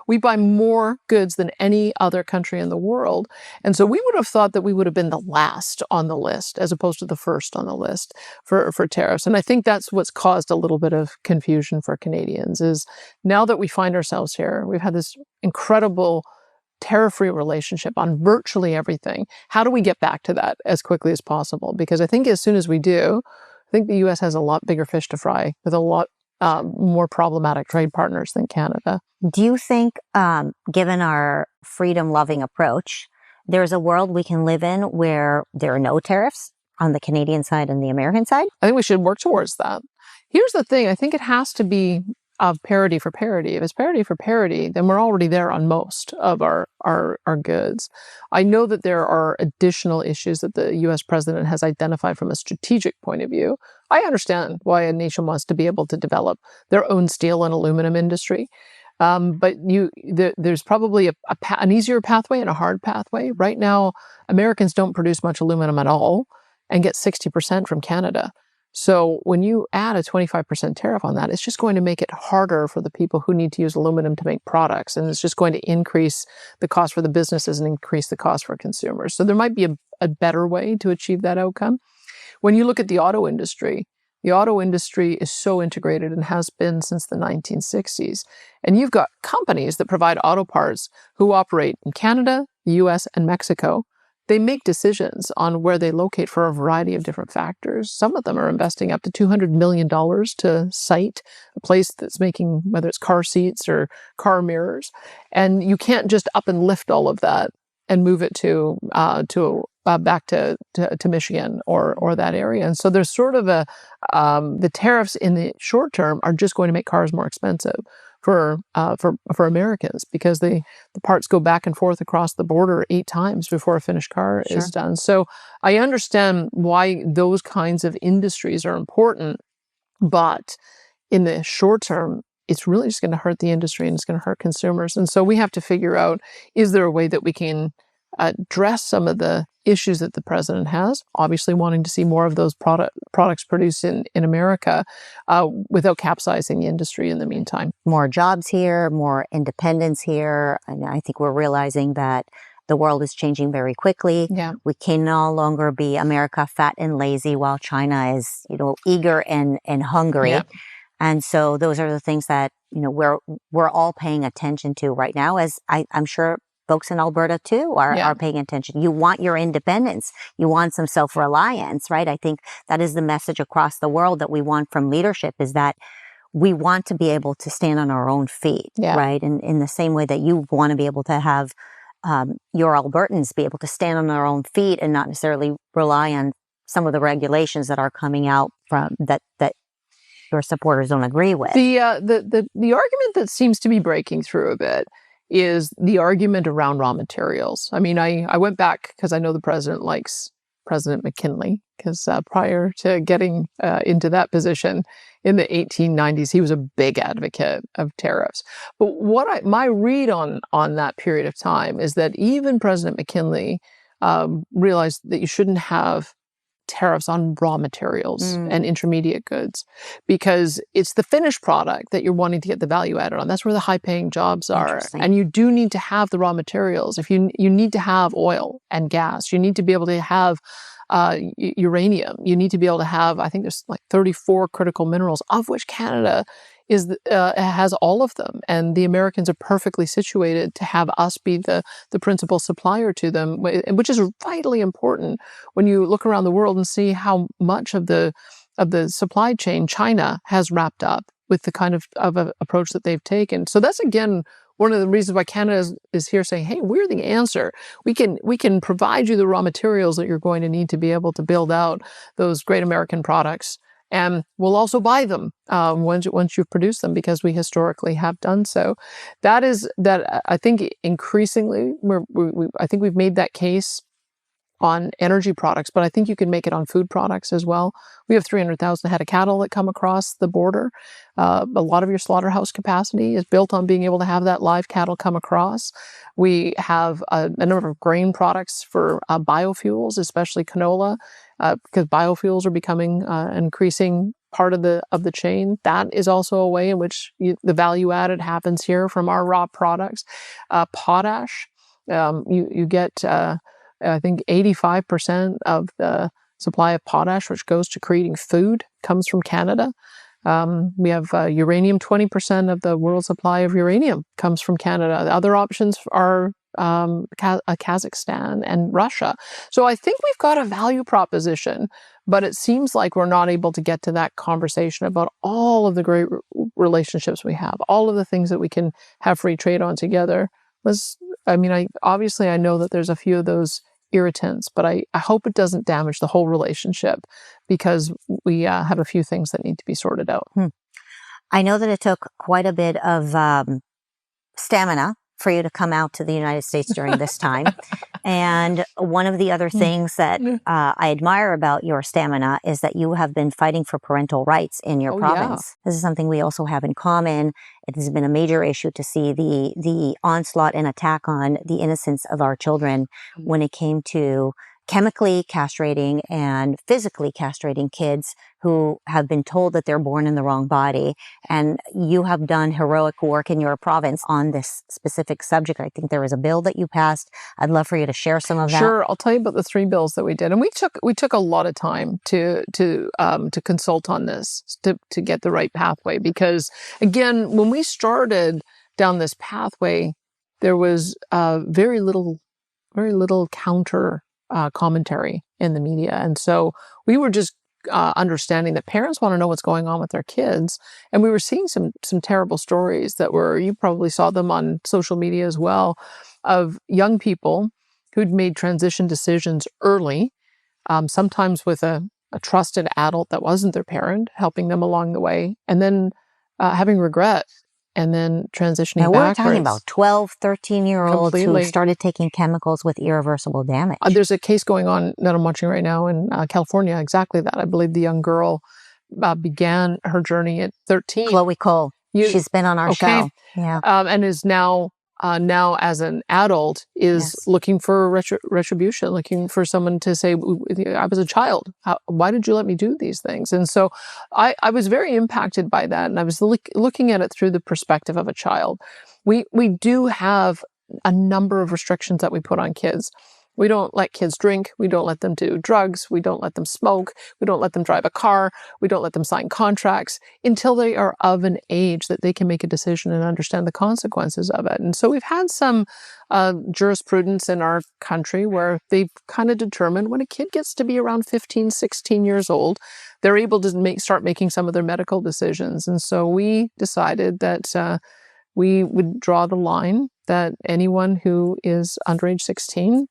B: We buy more goods than any other country in the world. And so we would have thought that we would have been the last on the list as opposed to the first on the list for tariffs. And I think that's what's caused a little bit of confusion for Canadians is now that we find ourselves here, we've had this incredible tariff-free relationship on virtually everything. How do we get back to that as quickly as possible? Because I think as soon as we do, I think the U.S. has a lot bigger fish to fry with a lot more problematic trade partners than Canada.
A: Do you think, given our freedom-loving approach, there's a world we can live in where there are no tariffs on the Canadian side and the American side?
B: I think we should work towards that. Here's the thing. I think it has to be of parity for parity. If it's parity for parity, then we're already there on most of our goods. I know that there are additional issues that the U.S. president has identified from a strategic point of view. I understand why a nation wants to be able to develop their own steel and aluminum industry. But there's probably an easier pathway and a hard pathway. Right now, Americans don't produce much aluminum at all and get 60% from Canada. So when you add a 25% tariff on that, it's just going to make it harder for the people who need to use aluminum to make products. And it's just going to increase the cost for the businesses and increase the cost for consumers. So there might be a better way to achieve that outcome. When you look at the auto industry, The auto industry is so integrated and has been since the 1960s. And you've got companies that provide auto parts who operate in Canada, the US, and Mexico. They make decisions on where they locate for a variety of different factors. Some of them are investing up to $200 million to site a place that's making, whether it's car seats or car mirrors. And you can't just up and lift all of that and move it to back to Michigan or that area. And so there's sort of the tariffs in the short term are just going to make cars more expensive for Americans, because the parts go back and forth across the border 8 times before a finished car is done. So I understand why those kinds of industries are important, but in the short term, it's really just going to hurt the industry and it's going to hurt consumers. And so we have to figure out, is there a way that we can address some of the issues that the president has, obviously wanting to see more of those products produced in America without capsizing the industry in the meantime.
A: More jobs here, more independence here. And I think we're realizing that the world is changing very quickly.
B: Yeah.
A: We can no longer be America fat and lazy while China is, eager and hungry.
B: Yeah.
A: And so those are the things that, we're all paying attention to right now, as I'm sure folks in Alberta too are paying attention. You want your independence. You want some self-reliance, right? I think that is the message across the world that we want from leadership, is that we want to be able to stand on our own feet, right? And in the same way that you want to be able to have your Albertans be able to stand on their own feet and not necessarily rely on some of the regulations that are coming out from that your supporters don't agree with.
B: The argument that seems to be breaking through a bit is the argument around raw materials. I mean, I went back because I know the president likes President McKinley, because prior to getting into that position in the 1890s, he was a big advocate of tariffs. But my read on that period of time is that even President McKinley realized that you shouldn't have tariffs on raw materials and intermediate goods, because it's the finished product that you're wanting to get the value added on. That's where the high-paying jobs are. And you do need to have the raw materials. If you need to have oil and gas, you need to be able to have uranium. You need to be able to have, I think there's like 34 critical minerals, of which Canada has all of them. And the Americans are perfectly situated to have us be the principal supplier to them, which is vitally important when you look around the world and see how much of the supply chain China has wrapped up with the kind of approach that they've taken. So that's, again, one of the reasons why Canada is here saying, hey, we're the answer. We can provide you the raw materials that you're going to need to be able to build out those great American products. And we'll also buy them once you've produced them, because we historically have done so. That I think increasingly, I think we've made that case on energy products, but I think you can make it on food products as well. We have 300,000 head of cattle that come across the border. A lot of your slaughterhouse capacity is built on being able to have that live cattle come across. We have a number of grain products for biofuels, especially canola, because biofuels are becoming an increasing part of the chain. That is also a way in which the value added happens here from our raw products. Potash, you get I think 85% of the supply of potash, which goes to creating food, comes from Canada. We have uranium. 20% of the world supply of uranium comes from Canada. The other options are Kazakhstan and Russia. So I think we've got a value proposition, but it seems like we're not able to get to that conversation about all of the great relationships we have, all of the things that we can have free trade on together. I know that there's a few of those irritants, but I hope it doesn't damage the whole relationship, because we have a few things that need to be sorted out.
A: I know that it took quite a bit of stamina for you to come out to the United States during this time. And one of the other things that I admire about your stamina is that you have been fighting for parental rights in your province. This is something we also have in common. It has been a major issue to see the onslaught and attack on the innocence of our children when it came to chemically castrating and physically castrating kids who have been told that they're born in the wrong body. And you have done heroic work in your province on this specific subject. I think there was a bill that you passed. I'd love for you to share some of that.
B: Sure, I'll tell you about the 3 bills that we did, and we took a lot of time to consult on this to get the right pathway. Because again, when we started down this pathway, there was very little counter commentary in the media, and so we were just understanding that parents want to know what's going on with their kids, and we were seeing some terrible stories that were, you probably saw them on social media as well, of young people who'd made transition decisions early, sometimes with a trusted adult that wasn't their parent, helping them along the way, and then having regret, and then transitioning
A: now,
B: backwards.
A: we're talking about 12, 13-year-olds
B: Completely.
A: who started taking chemicals with irreversible damage.
B: There's a case going on that I'm watching right now in California, exactly that. I believe the young girl began her journey at 13.
A: Chloe Cole. She's been on our show. Yeah.
B: And is now as an adult is looking for retribution, looking for someone to say, I was a child. Why did you let me do these things? And so I was very impacted by that. And I was looking at it through the perspective of a child. We do have a number of restrictions that we put on kids. We don't let kids drink. We don't let them do drugs. We don't let them smoke. We don't let them drive a car. We don't let them sign contracts until they are of an age that they can make a decision and understand the consequences of it. And so we've had some jurisprudence in our country where they've kind of determined when a kid gets to be around 15, 16 years old, they're able to start making some of their medical decisions. And so we decided that we would draw the line that anyone who is under age 16,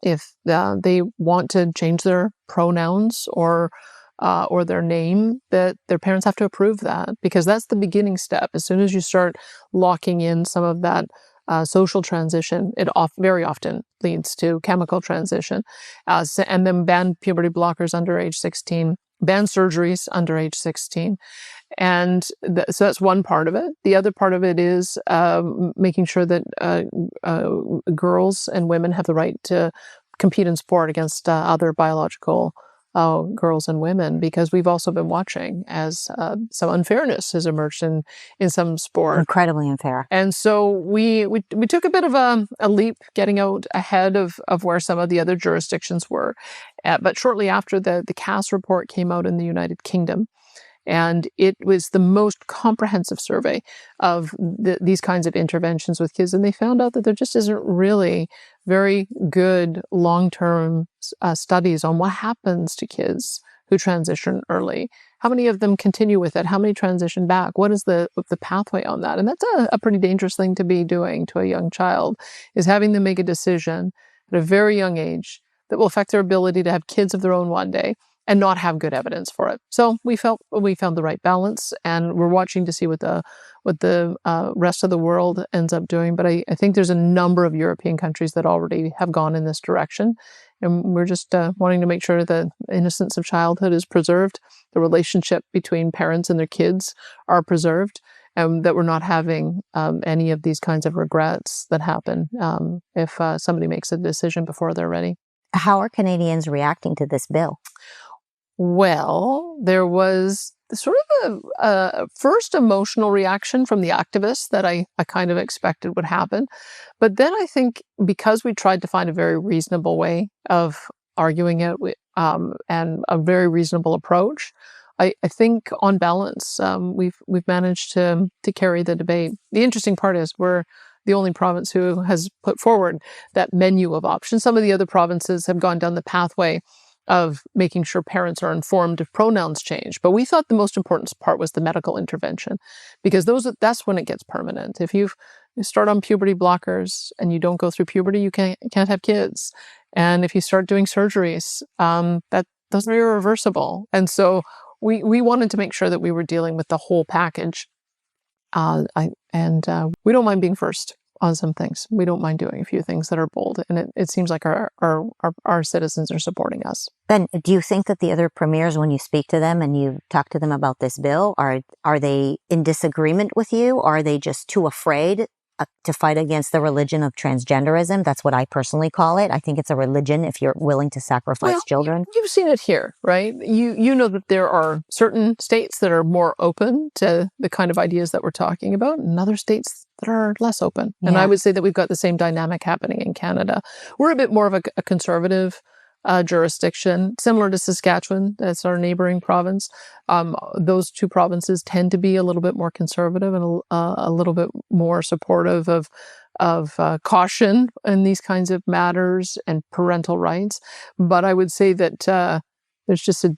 B: if they want to change their pronouns or their name, that their parents have to approve that, because that's the beginning step. As soon as you start locking in some of that social transition, it very often leads to chemical transition. And then ban puberty blockers under age 16, ban surgeries under age 16. And so that's one part of it. The other part of it is making sure that girls and women have the right to compete in sport against other biological girls and women, because we've also been watching as some unfairness has emerged in some sport.
A: Incredibly unfair.
B: And so we took a bit of a leap getting out ahead of where some of the other jurisdictions were. But shortly after, the CAS report came out in the United Kingdom. And it was the most comprehensive survey of these kinds of interventions with kids. And they found out that there just isn't really very good long-term studies on what happens to kids who transition early. How many of them continue with it? How many transition back? What is the pathway on that? And that's a pretty dangerous thing to be doing to a young child, is having them make a decision at a very young age that will affect their ability to have kids of their own one day, and not have good evidence for it. So we felt we found the right balance, and we're watching to see what the rest of the world ends up doing. But I think there's a number of European countries that already have gone in this direction, and we're just wanting to make sure that the innocence of childhood is preserved, the relationship between parents and their kids are preserved, and that we're not having any of these kinds of regrets that happen if somebody makes a decision before they're ready.
A: How are Canadians reacting to this bill?
B: Well, there was sort of a first emotional reaction from the activists that I kind of expected would happen. But then I think because we tried to find a very reasonable way of arguing it and a very reasonable approach, I think on balance, we've managed to carry the debate. The interesting part is we're the only province who has put forward that menu of options. Some of the other provinces have gone down the pathway of making sure parents are informed if pronouns change. But we thought the most important part was the medical intervention, because that's when it gets permanent. If you start on puberty blockers and you don't go through puberty, you can't have kids. And if you start doing surgeries, those are irreversible. And so we wanted to make sure that we were dealing with the whole package. We don't mind being first on some things. We don't mind doing a few things that are bold, and it seems like our citizens are supporting us.
A: Ben, do you think that the other premiers, when you speak to them and you talk to them about this bill, are they in disagreement with you? Or are they just too afraid to fight against the religion of transgenderism. That's what I personally call it. I think it's a religion if you're willing to sacrifice children.
B: You've seen it here, right? You know that there are certain states that are more open to the kind of ideas that we're talking about, and other states that are less open. Yeah. And I would say that we've got the same dynamic happening in Canada. We're a bit more of a conservative jurisdiction, similar to Saskatchewan. That's our neighboring province. Those two provinces tend to be a little bit more conservative and a little bit more supportive of caution in these kinds of matters and parental rights. But I would say that there's just a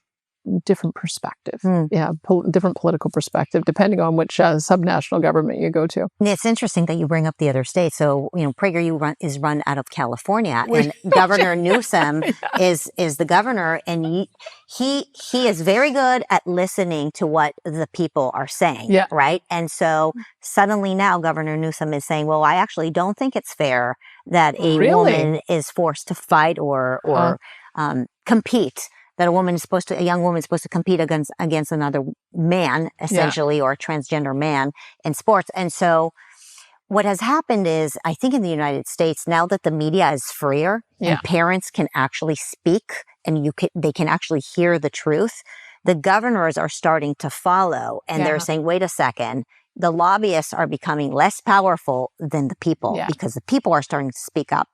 B: different perspective. Different political perspective, depending on which subnational government you go to.
A: And it's interesting that you bring up the other states. So, PragerU is run out of California, and Governor Newsom is the governor, and he is very good at listening to what the people are saying, right? And so suddenly now Governor Newsom is saying, well, I actually don't think it's fair that a woman is forced to fight or compete. That a young woman is supposed to compete against another man, essentially, or a transgender man in sports. And so what has happened is, I think in the United States, now that the media is freer and parents can actually speak and they can actually hear the truth, the governors are starting to follow, and they're saying, wait a second, the lobbyists are becoming less powerful than the people because the people are starting to speak up.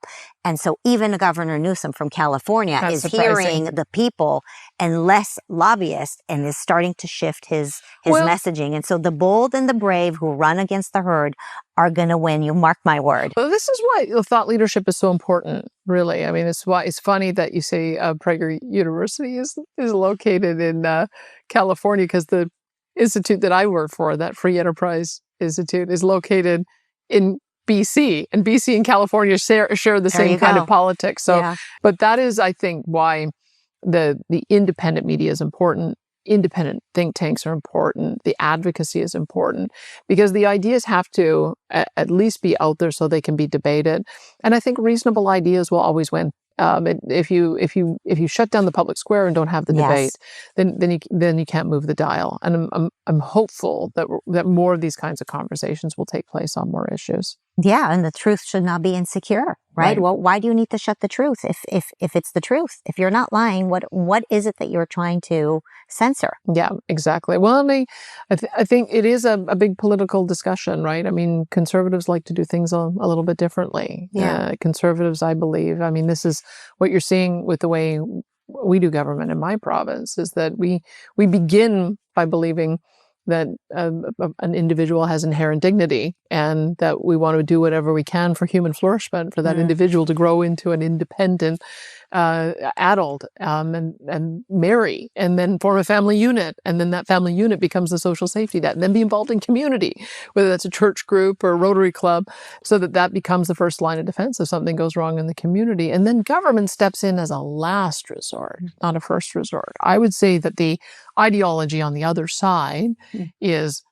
A: And so even Governor Newsom from California is hearing the people and less lobbyists, and is starting to shift his messaging. And so the bold and the brave who run against the herd are going to win. You mark my word.
B: Well, this is why thought leadership is so important, really. I mean, it's why it's funny that you say Prager University is located in California, because the institute that I work for, that Free Enterprise Institute, is located in BC, and BC and California share the same kind of politics. So, but that is, I think, why the independent media is important. Independent think tanks are important. The advocacy is important, because the ideas have to at least be out there so they can be debated. And I think reasonable ideas will always win. If you shut down the public square and don't have the debate, then you can't move the dial. And I'm hopeful that more of these kinds of conversations will take place on more issues.
A: Yeah, and the truth should not be insecure, right? Well, why do you need to shut the truth if it's the truth? If you're not lying, what is it that you're trying to censor? Yeah,
B: exactly. Well, I think it is a big political discussion, right? I mean, conservatives like to do things a little bit differently. Conservatives, I believe, I mean, this is what you're seeing with the way we do government in my province, is that we begin by believing that an individual has inherent dignity, and that we want to do whatever we can for human flourishment, for that individual to grow into an independent adult, and marry, and then form a family unit, and then that family unit becomes the social safety net, and then be involved in community, whether that's a church group or a Rotary Club, so that becomes the first line of defense if something goes wrong in the community. And then government steps in as a last resort, not a first resort. I would say that the ideology on the other side is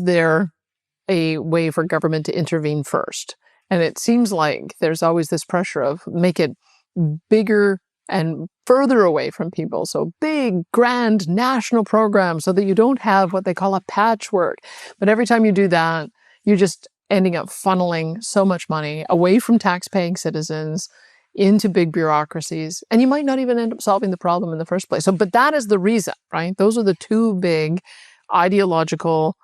B: there a way for government to intervene first? And it seems like there's always this pressure of make it bigger and further away from people. So big, grand national programs, so that you don't have what they call a patchwork. But every time you do that, you're just ending up funneling so much money away from tax-paying citizens into big bureaucracies. And you might not even end up solving the problem in the first place. So, but that is the reason, right? Those are the two big ideological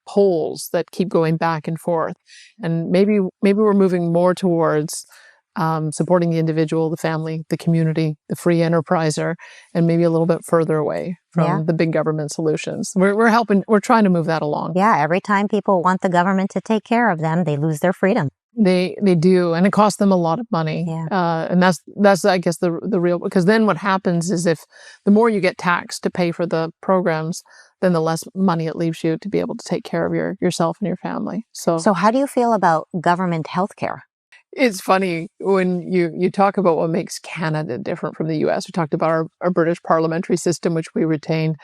B: poles that keep going back and forth. And maybe we're moving more towards supporting the individual, the family, the community, the free enterpriser, and maybe a little bit further away from the big government solutions. We're trying to move that along.
A: Yeah, every time people want the government to take care of them, they lose their freedom.
B: They do, and it costs them a lot of money. And that's I guess the real, because then what happens is, if the more you get taxed to pay for the programs, then the less money it leaves you to be able to take care of yourself and your family. So
A: how do you feel about government healthcare?
B: It's funny when you talk about what makes Canada different from the US. We talked about our British parliamentary system, which we retained.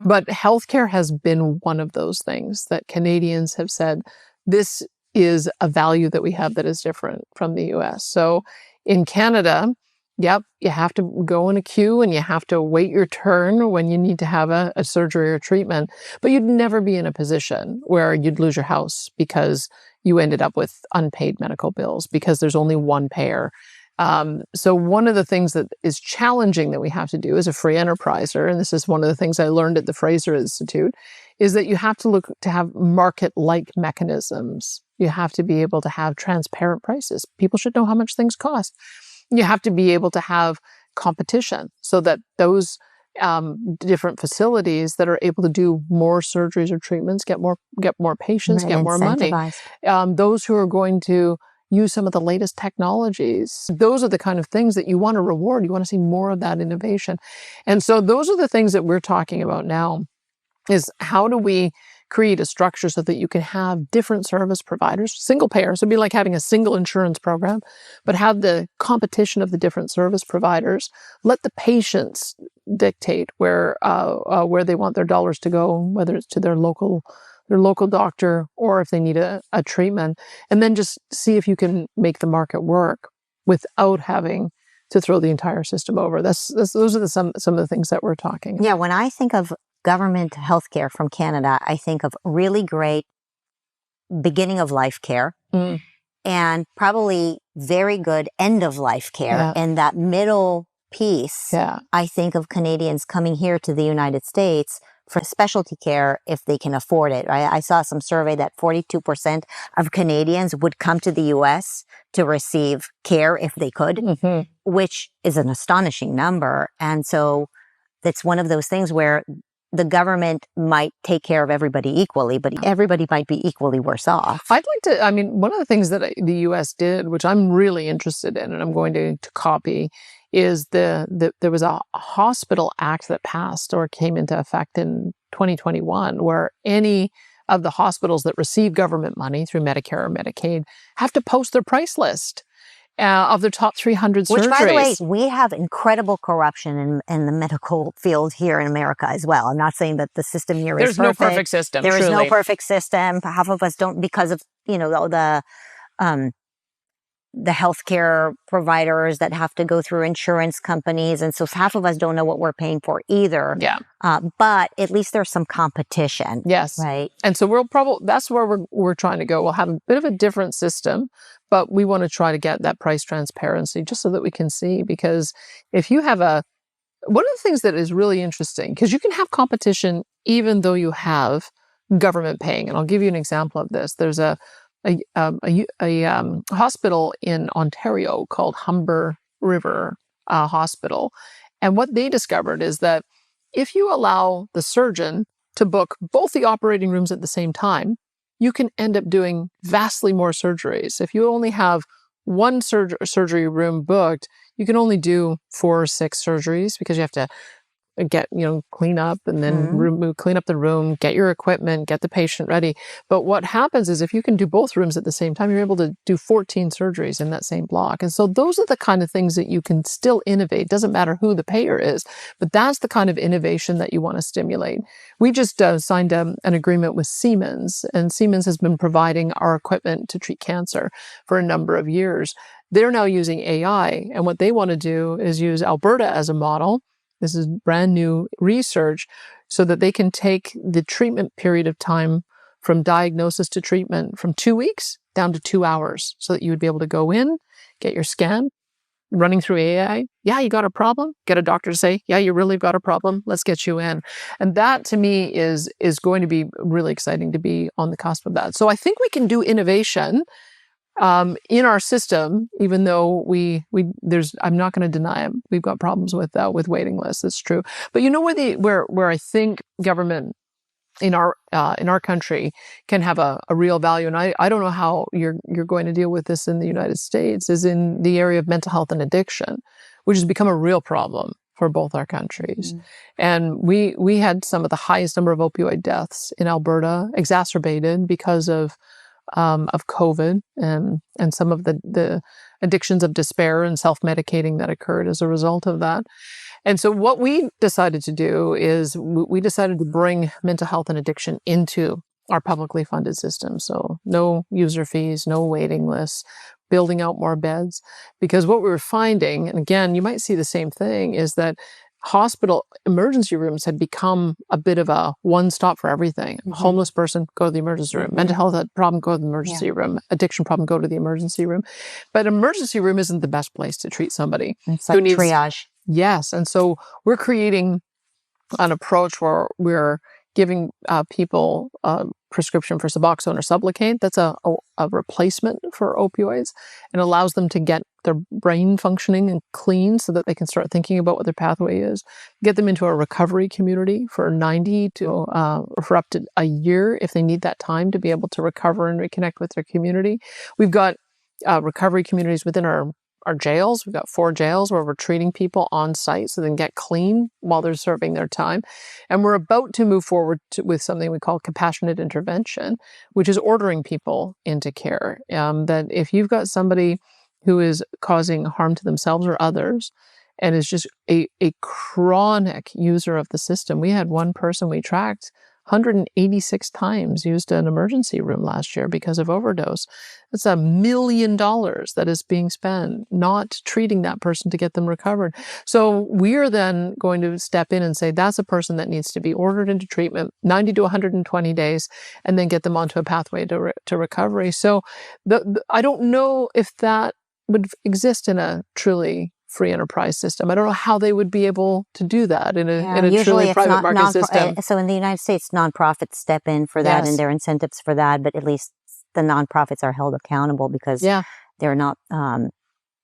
B: But healthcare has been one of those things that Canadians have said, this is a value that we have that is different from the US. So in Canada, you have to go in a queue and you have to wait your turn when you need to have a surgery or treatment. But you'd never be in a position where you'd lose your house because you ended up with unpaid medical bills because there's only one payer. So one of the things that is challenging that we have to do as a free enterpriser, and this is one of the things I learned at the Fraser Institute, is that you have to look to have market-like mechanisms. You have to be able to have transparent prices. People should know how much things cost. You have to be able to have competition so that those different facilities that are able to do more surgeries or treatments get more patients, get more money. Those who are going to use some of the latest technologies. Those are the kind of things that you want to reward. You want to see more of that innovation. And so those are the things that we're talking about now, is how do we create a structure so that you can have different service providers, single payers. It'd be like having a single insurance program, but have the competition of the different service providers. Let the patients dictate where they want their dollars to go, whether it's to their local doctor or if they need a treatment, and then just see if you can make the market work without having to throw the entire system over. Those are some of the things that we're talking about.
A: Yeah, when I think of government healthcare from Canada, I think of really great beginning of life care and probably very good end of life care.
B: Yeah.
A: And that middle piece, I think of Canadians coming here to the United States for specialty care if they can afford it. I saw some survey that 42% of Canadians would come to the U.S. to receive care if they could, which is an astonishing number. And so it's one of those things where the government might take care of everybody equally, but everybody might be equally worse off.
B: I'd like to, one of the things that the U.S. did, which I'm really interested in and I'm going to copy, is there was a hospital act that passed or came into effect in 2021 where any of the hospitals that receive government money through Medicare or Medicaid have to post their price list of their top 300 surgeries.
A: Which, by the way, we have incredible corruption in the medical field here in America as well. I'm not saying that the system here is perfect.
B: There's no perfect system.
A: There is no perfect system. Half of us don't, because of, the healthcare providers that have to go through insurance companies. And so half of us don't know what we're paying for either.
B: Yeah.
A: But at least there's some competition.
B: Yes.
A: Right.
B: And so that's where we're trying to go. We'll have a bit of a different system, but we want to try to get that price transparency just so that we can see, because if you have one of the things that is really interesting, because you can have competition even though you have government paying. And I'll give you an example of this. There's a hospital in Ontario called Humber River Hospital. And what they discovered is that if you allow the surgeon to book both the operating rooms at the same time, you can end up doing vastly more surgeries. If you only have one surgery room booked, you can only do 4 or 6 surgeries because you have to clean up and then clean up the room, get your equipment, get the patient ready. But what happens is if you can do both rooms at the same time, you're able to do 14 surgeries in that same block. And so those are the kind of things that you can still innovate. Doesn't matter who the payer is, but that's the kind of innovation that you want to stimulate. We just signed an agreement with Siemens, and Siemens has been providing our equipment to treat cancer for a number of years. They're now using AI, and what they want to do is use Alberta as a model. This is brand new research so that they can take the treatment period of time from diagnosis to treatment from 2 weeks down to 2 hours, so that you would be able to go in, get your scan, running through AI. Yeah, you got a problem. Get a doctor to say, yeah, you really got a problem. Let's get you in. And that to me is going to be really exciting to be on the cusp of that. So I think we can do innovation in our system, even though I'm not going to deny it. We've got problems with waiting lists. It's true. But you know where I think government in our country can have a real value, and I don't know how you're going to deal with this in the United States, is in the area of mental health and addiction, which has become a real problem for both our countries. And we had some of the highest number of opioid deaths in Alberta, exacerbated because of COVID and some of the addictions of despair and self-medicating that occurred as a result of that. And so what we decided to do is we decided to bring mental health and addiction into our publicly funded system. So no user fees, no waiting lists, building out more beds. Because what we were finding, and again, you might see the same thing, is that hospital emergency rooms had become a bit of a one stop for everything.
A: Mm-hmm.
B: Homeless person, go to the emergency room.
A: Mm-hmm.
B: Mental health problem, go to the emergency room. Addiction problem, go to the emergency room. But emergency room isn't the best place to treat somebody.
A: It's like triage.
B: Yes. And so we're creating an approach where we're giving people a prescription for Suboxone or Sublocade. That's a replacement for opioids, and allows them to get their brain functioning and clean so that they can start thinking about what their pathway is. Get them into a recovery community for 90 to for up to a year if they need that time to be able to recover and reconnect with their community. We've got recovery communities within our jails. We've got 4 jails where we're treating people on site so they can get clean while they're serving their time. And we're about to move forward with something we call compassionate intervention, which is ordering people into care. That if you've got somebody who is causing harm to themselves or others and is just a chronic user of the system. We had one person we tracked 186 times used an emergency room last year because of overdose. That's $1 million that is being spent not treating that person to get them recovered. So we're then going to step in and say that's a person that needs to be ordered into treatment 90 to 120 days and then get them onto a pathway to recovery. So I don't know if that would exist in a truly free enterprise system. I don't know how they would be able to do that in a truly private market system.
A: So in the United States, nonprofits step in for that and there are incentives for that, but at least the nonprofits are held accountable because they're not in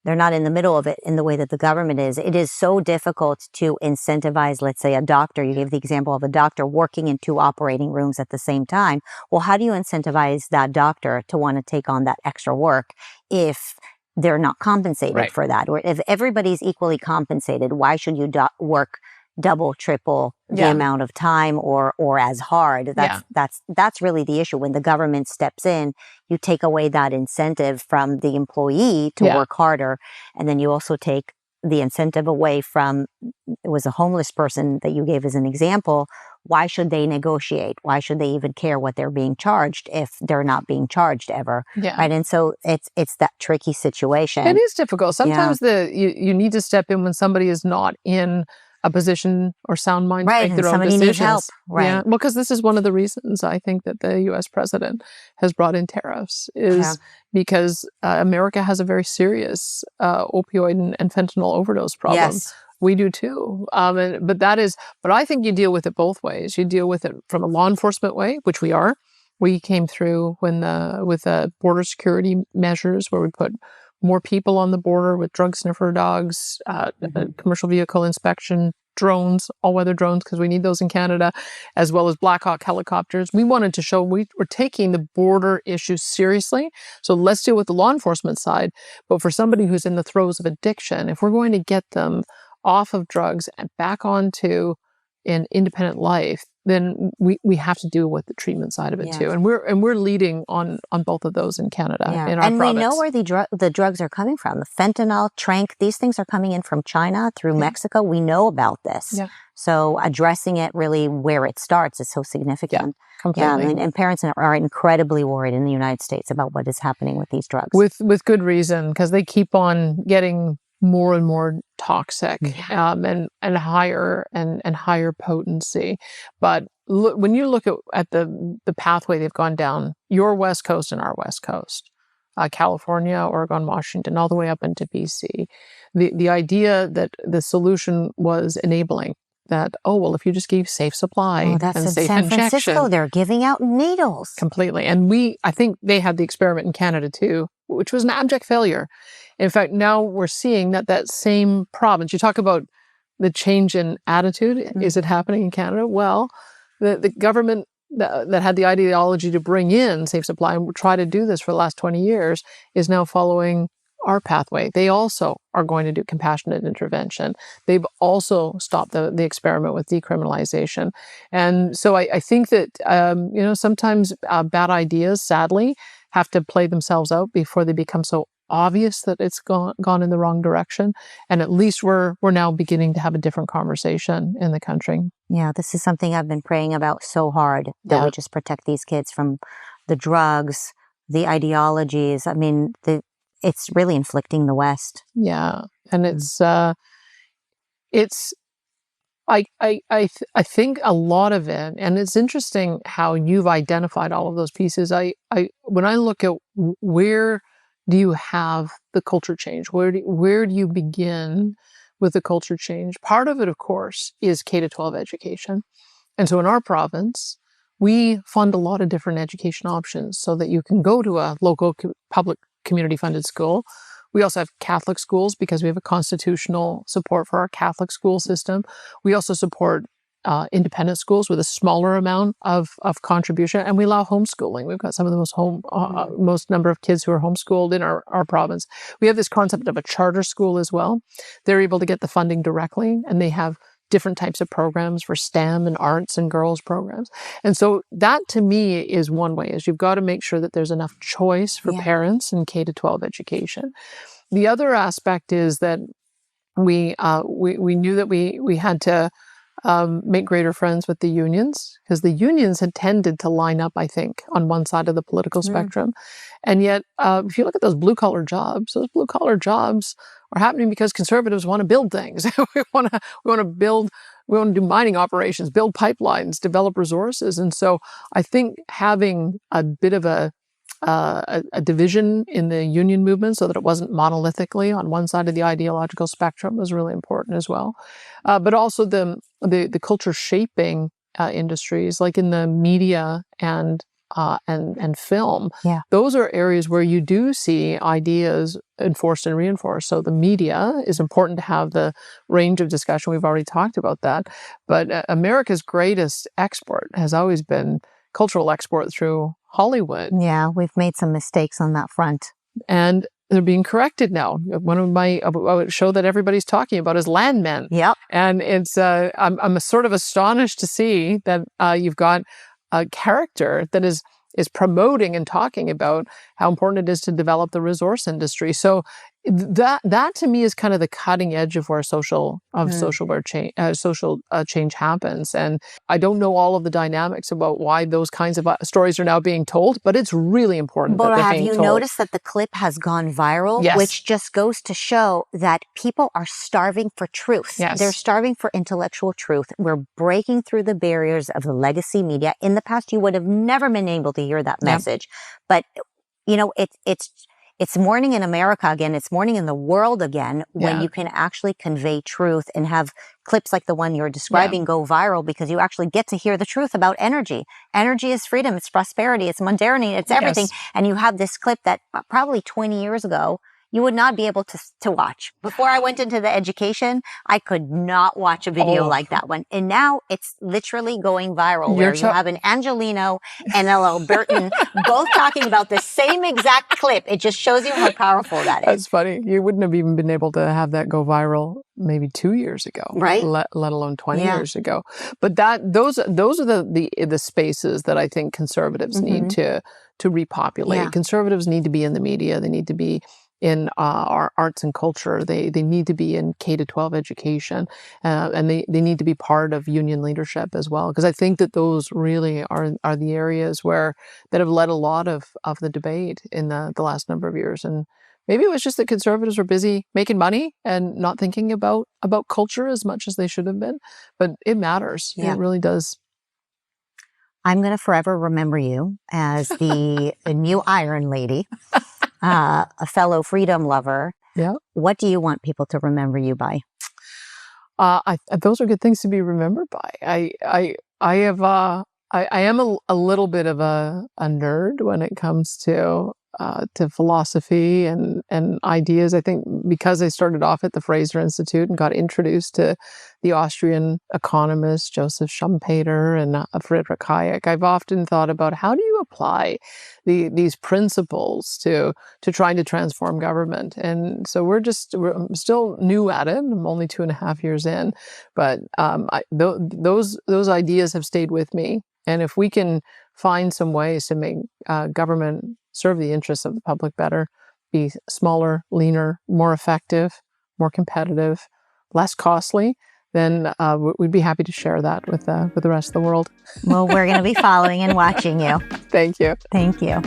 A: the middle of it in the way that the government is. It is so difficult to incentivize, let's say, a doctor. You gave the example of a doctor working in 2 operating rooms at the same time. Well, how do you incentivize that doctor to want to take on that extra work if they're not compensated for that? Or if everybody's equally compensated, why should you work double, triple the amount of time or as hard? That's really the issue. When the government steps in, you take away that incentive from the employee to work harder. And then you also take the incentive away from, it was a homeless person that you gave as an example. Why should they negotiate? Why should they even care what they're being charged if they're not being charged ever? Right. And so it's that tricky situation.
B: It is difficult. Sometimes you need to step in when somebody is not in a position or sound mind to make their own decisions.
A: Needs help. Right.
B: Yeah. Well, because this is one of the reasons I think that the U.S. president has brought in tariffs is because America has a very serious opioid and fentanyl overdose problem.
A: Yes.
B: We do too. But I think you deal with it both ways. You deal with it from a law enforcement way, which we are. We came through with the border security measures where we put more people on the border with drug sniffer dogs, commercial vehicle inspection, drones, all-weather drones, because we need those in Canada, as well as Black Hawk helicopters. We wanted to show we're taking the border issue seriously. So let's deal with the law enforcement side. But for somebody who's in the throes of addiction, if we're going to get them off of drugs and back onto an independent life, then we have to deal with the treatment side of it too. And we're leading on both of those in Canada, in our province.
A: We know where the drugs are coming from. The fentanyl, tranq, these things are coming in from China through Mexico. We know about this. Yeah. So addressing it really where it starts is so significant.
B: Yeah, completely.
A: And parents are incredibly worried in the United States about what is happening with these drugs.
B: With good reason, because they keep on getting more and more toxic and higher potency. But when you look at the pathway they've gone down, your West Coast and our West Coast, California, Oregon, Washington, all the way up into BC, the idea that the solution was enabling that, if you just gave safe supply and safe
A: San
B: injection.
A: Francisco, they're giving out needles.
B: Completely. And I think they had the experiment in Canada too, which was an abject failure. In fact, now we're seeing that same province, you talk about the change in attitude. Is it happening in Canada? Well, the government that had the ideology to bring in safe supply and try to do this for the last 20 years is now following our pathway. They also are going to do compassionate intervention. They've also stopped the experiment with decriminalization. And so I think that, sometimes bad ideas, sadly, have to play themselves out before they become so obvious that it's gone in the wrong direction. And at least we're now beginning to have a different conversation in the country.
A: Yeah, this is something I've been praying about so hard, that we just protect these kids from the drugs, the ideologies. I mean, it's really inflicting the West.
B: Yeah. And it's I think a lot of it, and it's interesting how you've identified all of those pieces. When I look at where do you have the culture change, where do you begin with the culture change? Part of it, of course, is K-12 education. And so in our province, we fund a lot of different education options so that you can go to a local public community funded school. We also have Catholic schools because we have a constitutional support for our Catholic school system. We also support independent schools with a smaller amount of contribution, and we allow homeschooling. We've got some of the most number of kids who are homeschooled in our province. We have this concept of a charter school as well. They're able to get the funding directly, and they have different types of programs for STEM and arts and girls programs. And so that to me is one way, is you've got to make sure that there's enough choice for parents in K-12 education. The other aspect is that we knew that we had to make greater friends with the unions, because the unions had tended to line up, I think, on one side of the political spectrum. And yet, if you look at those blue-collar jobs are happening because conservatives want to build things. we want to build, we want to do mining operations, build pipelines, develop resources. And so I think having a bit of a division in the union movement so that it wasn't monolithically on one side of the ideological spectrum was really important as well. But also the culture shaping industries, like in the media and film.
A: Yeah.
B: Those are areas where you do see ideas enforced and reinforced. So the media is important to have the range of discussion. We've already talked about that. But America's greatest export has always been cultural export through Hollywood.
A: Yeah, we've made some mistakes on that front.
B: And they're being corrected now. One of my show that everybody's talking about is Landmen.
A: Yep.
B: And it's I'm sort of astonished to see that you've got a character that is promoting and talking about how important it is to develop the resource industry. So that to me is kind of the cutting edge of where social change happens. And I don't know all of the dynamics about why those kinds of stories are now being told, but it's really important.
A: But have you noticed that the clip has gone viral?
B: Yes.
A: Which just goes to show that people are starving for truth.
B: Yes.
A: They're starving for intellectual truth. We're breaking through the barriers of the legacy media. In the past, you would have never been able to hear that message. But, you know, it's morning in America again. It's morning in the world again when you can actually convey truth and have clips like the one you're describing go viral, because you actually get to hear the truth about energy. Energy is freedom. It's prosperity. It's modernity. It's everything.
B: Yes.
A: And you have this clip that probably 20 years ago, you would not be able to watch. Before I went into the education, I could not watch a video like that one. And now it's literally going viral, where you have an Angelino and an Albertan both talking about the same exact clip. It just shows you how powerful that is.
B: That's funny. You wouldn't have even been able to have that go viral maybe 2 years ago,
A: right?
B: Let alone 20 years ago. But those are the spaces that I think conservatives need to repopulate.
A: Yeah.
B: Conservatives need to be in the media. They need to be in our arts and culture. They need to be in K-12 education, and they need to be part of union leadership as well. Because I think that those really are the areas that have led a lot of the debate in the last number of years. And maybe it was just that conservatives were busy making money and not thinking about culture as much as they should have been. But it matters.
A: Yeah.
B: It really does.
A: I'm going to forever remember you as the new Iron Lady. A fellow freedom lover. Yeah. What do you want people to remember you by?
B: Those are good things to be remembered by. I am a little bit of a nerd when it comes to philosophy and ideas. I think because I started off at the Fraser Institute and got introduced to the Austrian economists, Joseph Schumpeter and Friedrich Hayek, I've often thought about how do you apply these principles to trying to transform government. And so we're still new at it. I'm only 2.5 years in, but those ideas have stayed with me. And if we can find some ways to make government serve the interests of the public better, be smaller, leaner, more effective, more competitive, less costly, then we'd be happy to share that with the rest of the world.
A: Well, we're going to be following and watching you.
B: Thank you.
A: Thank you.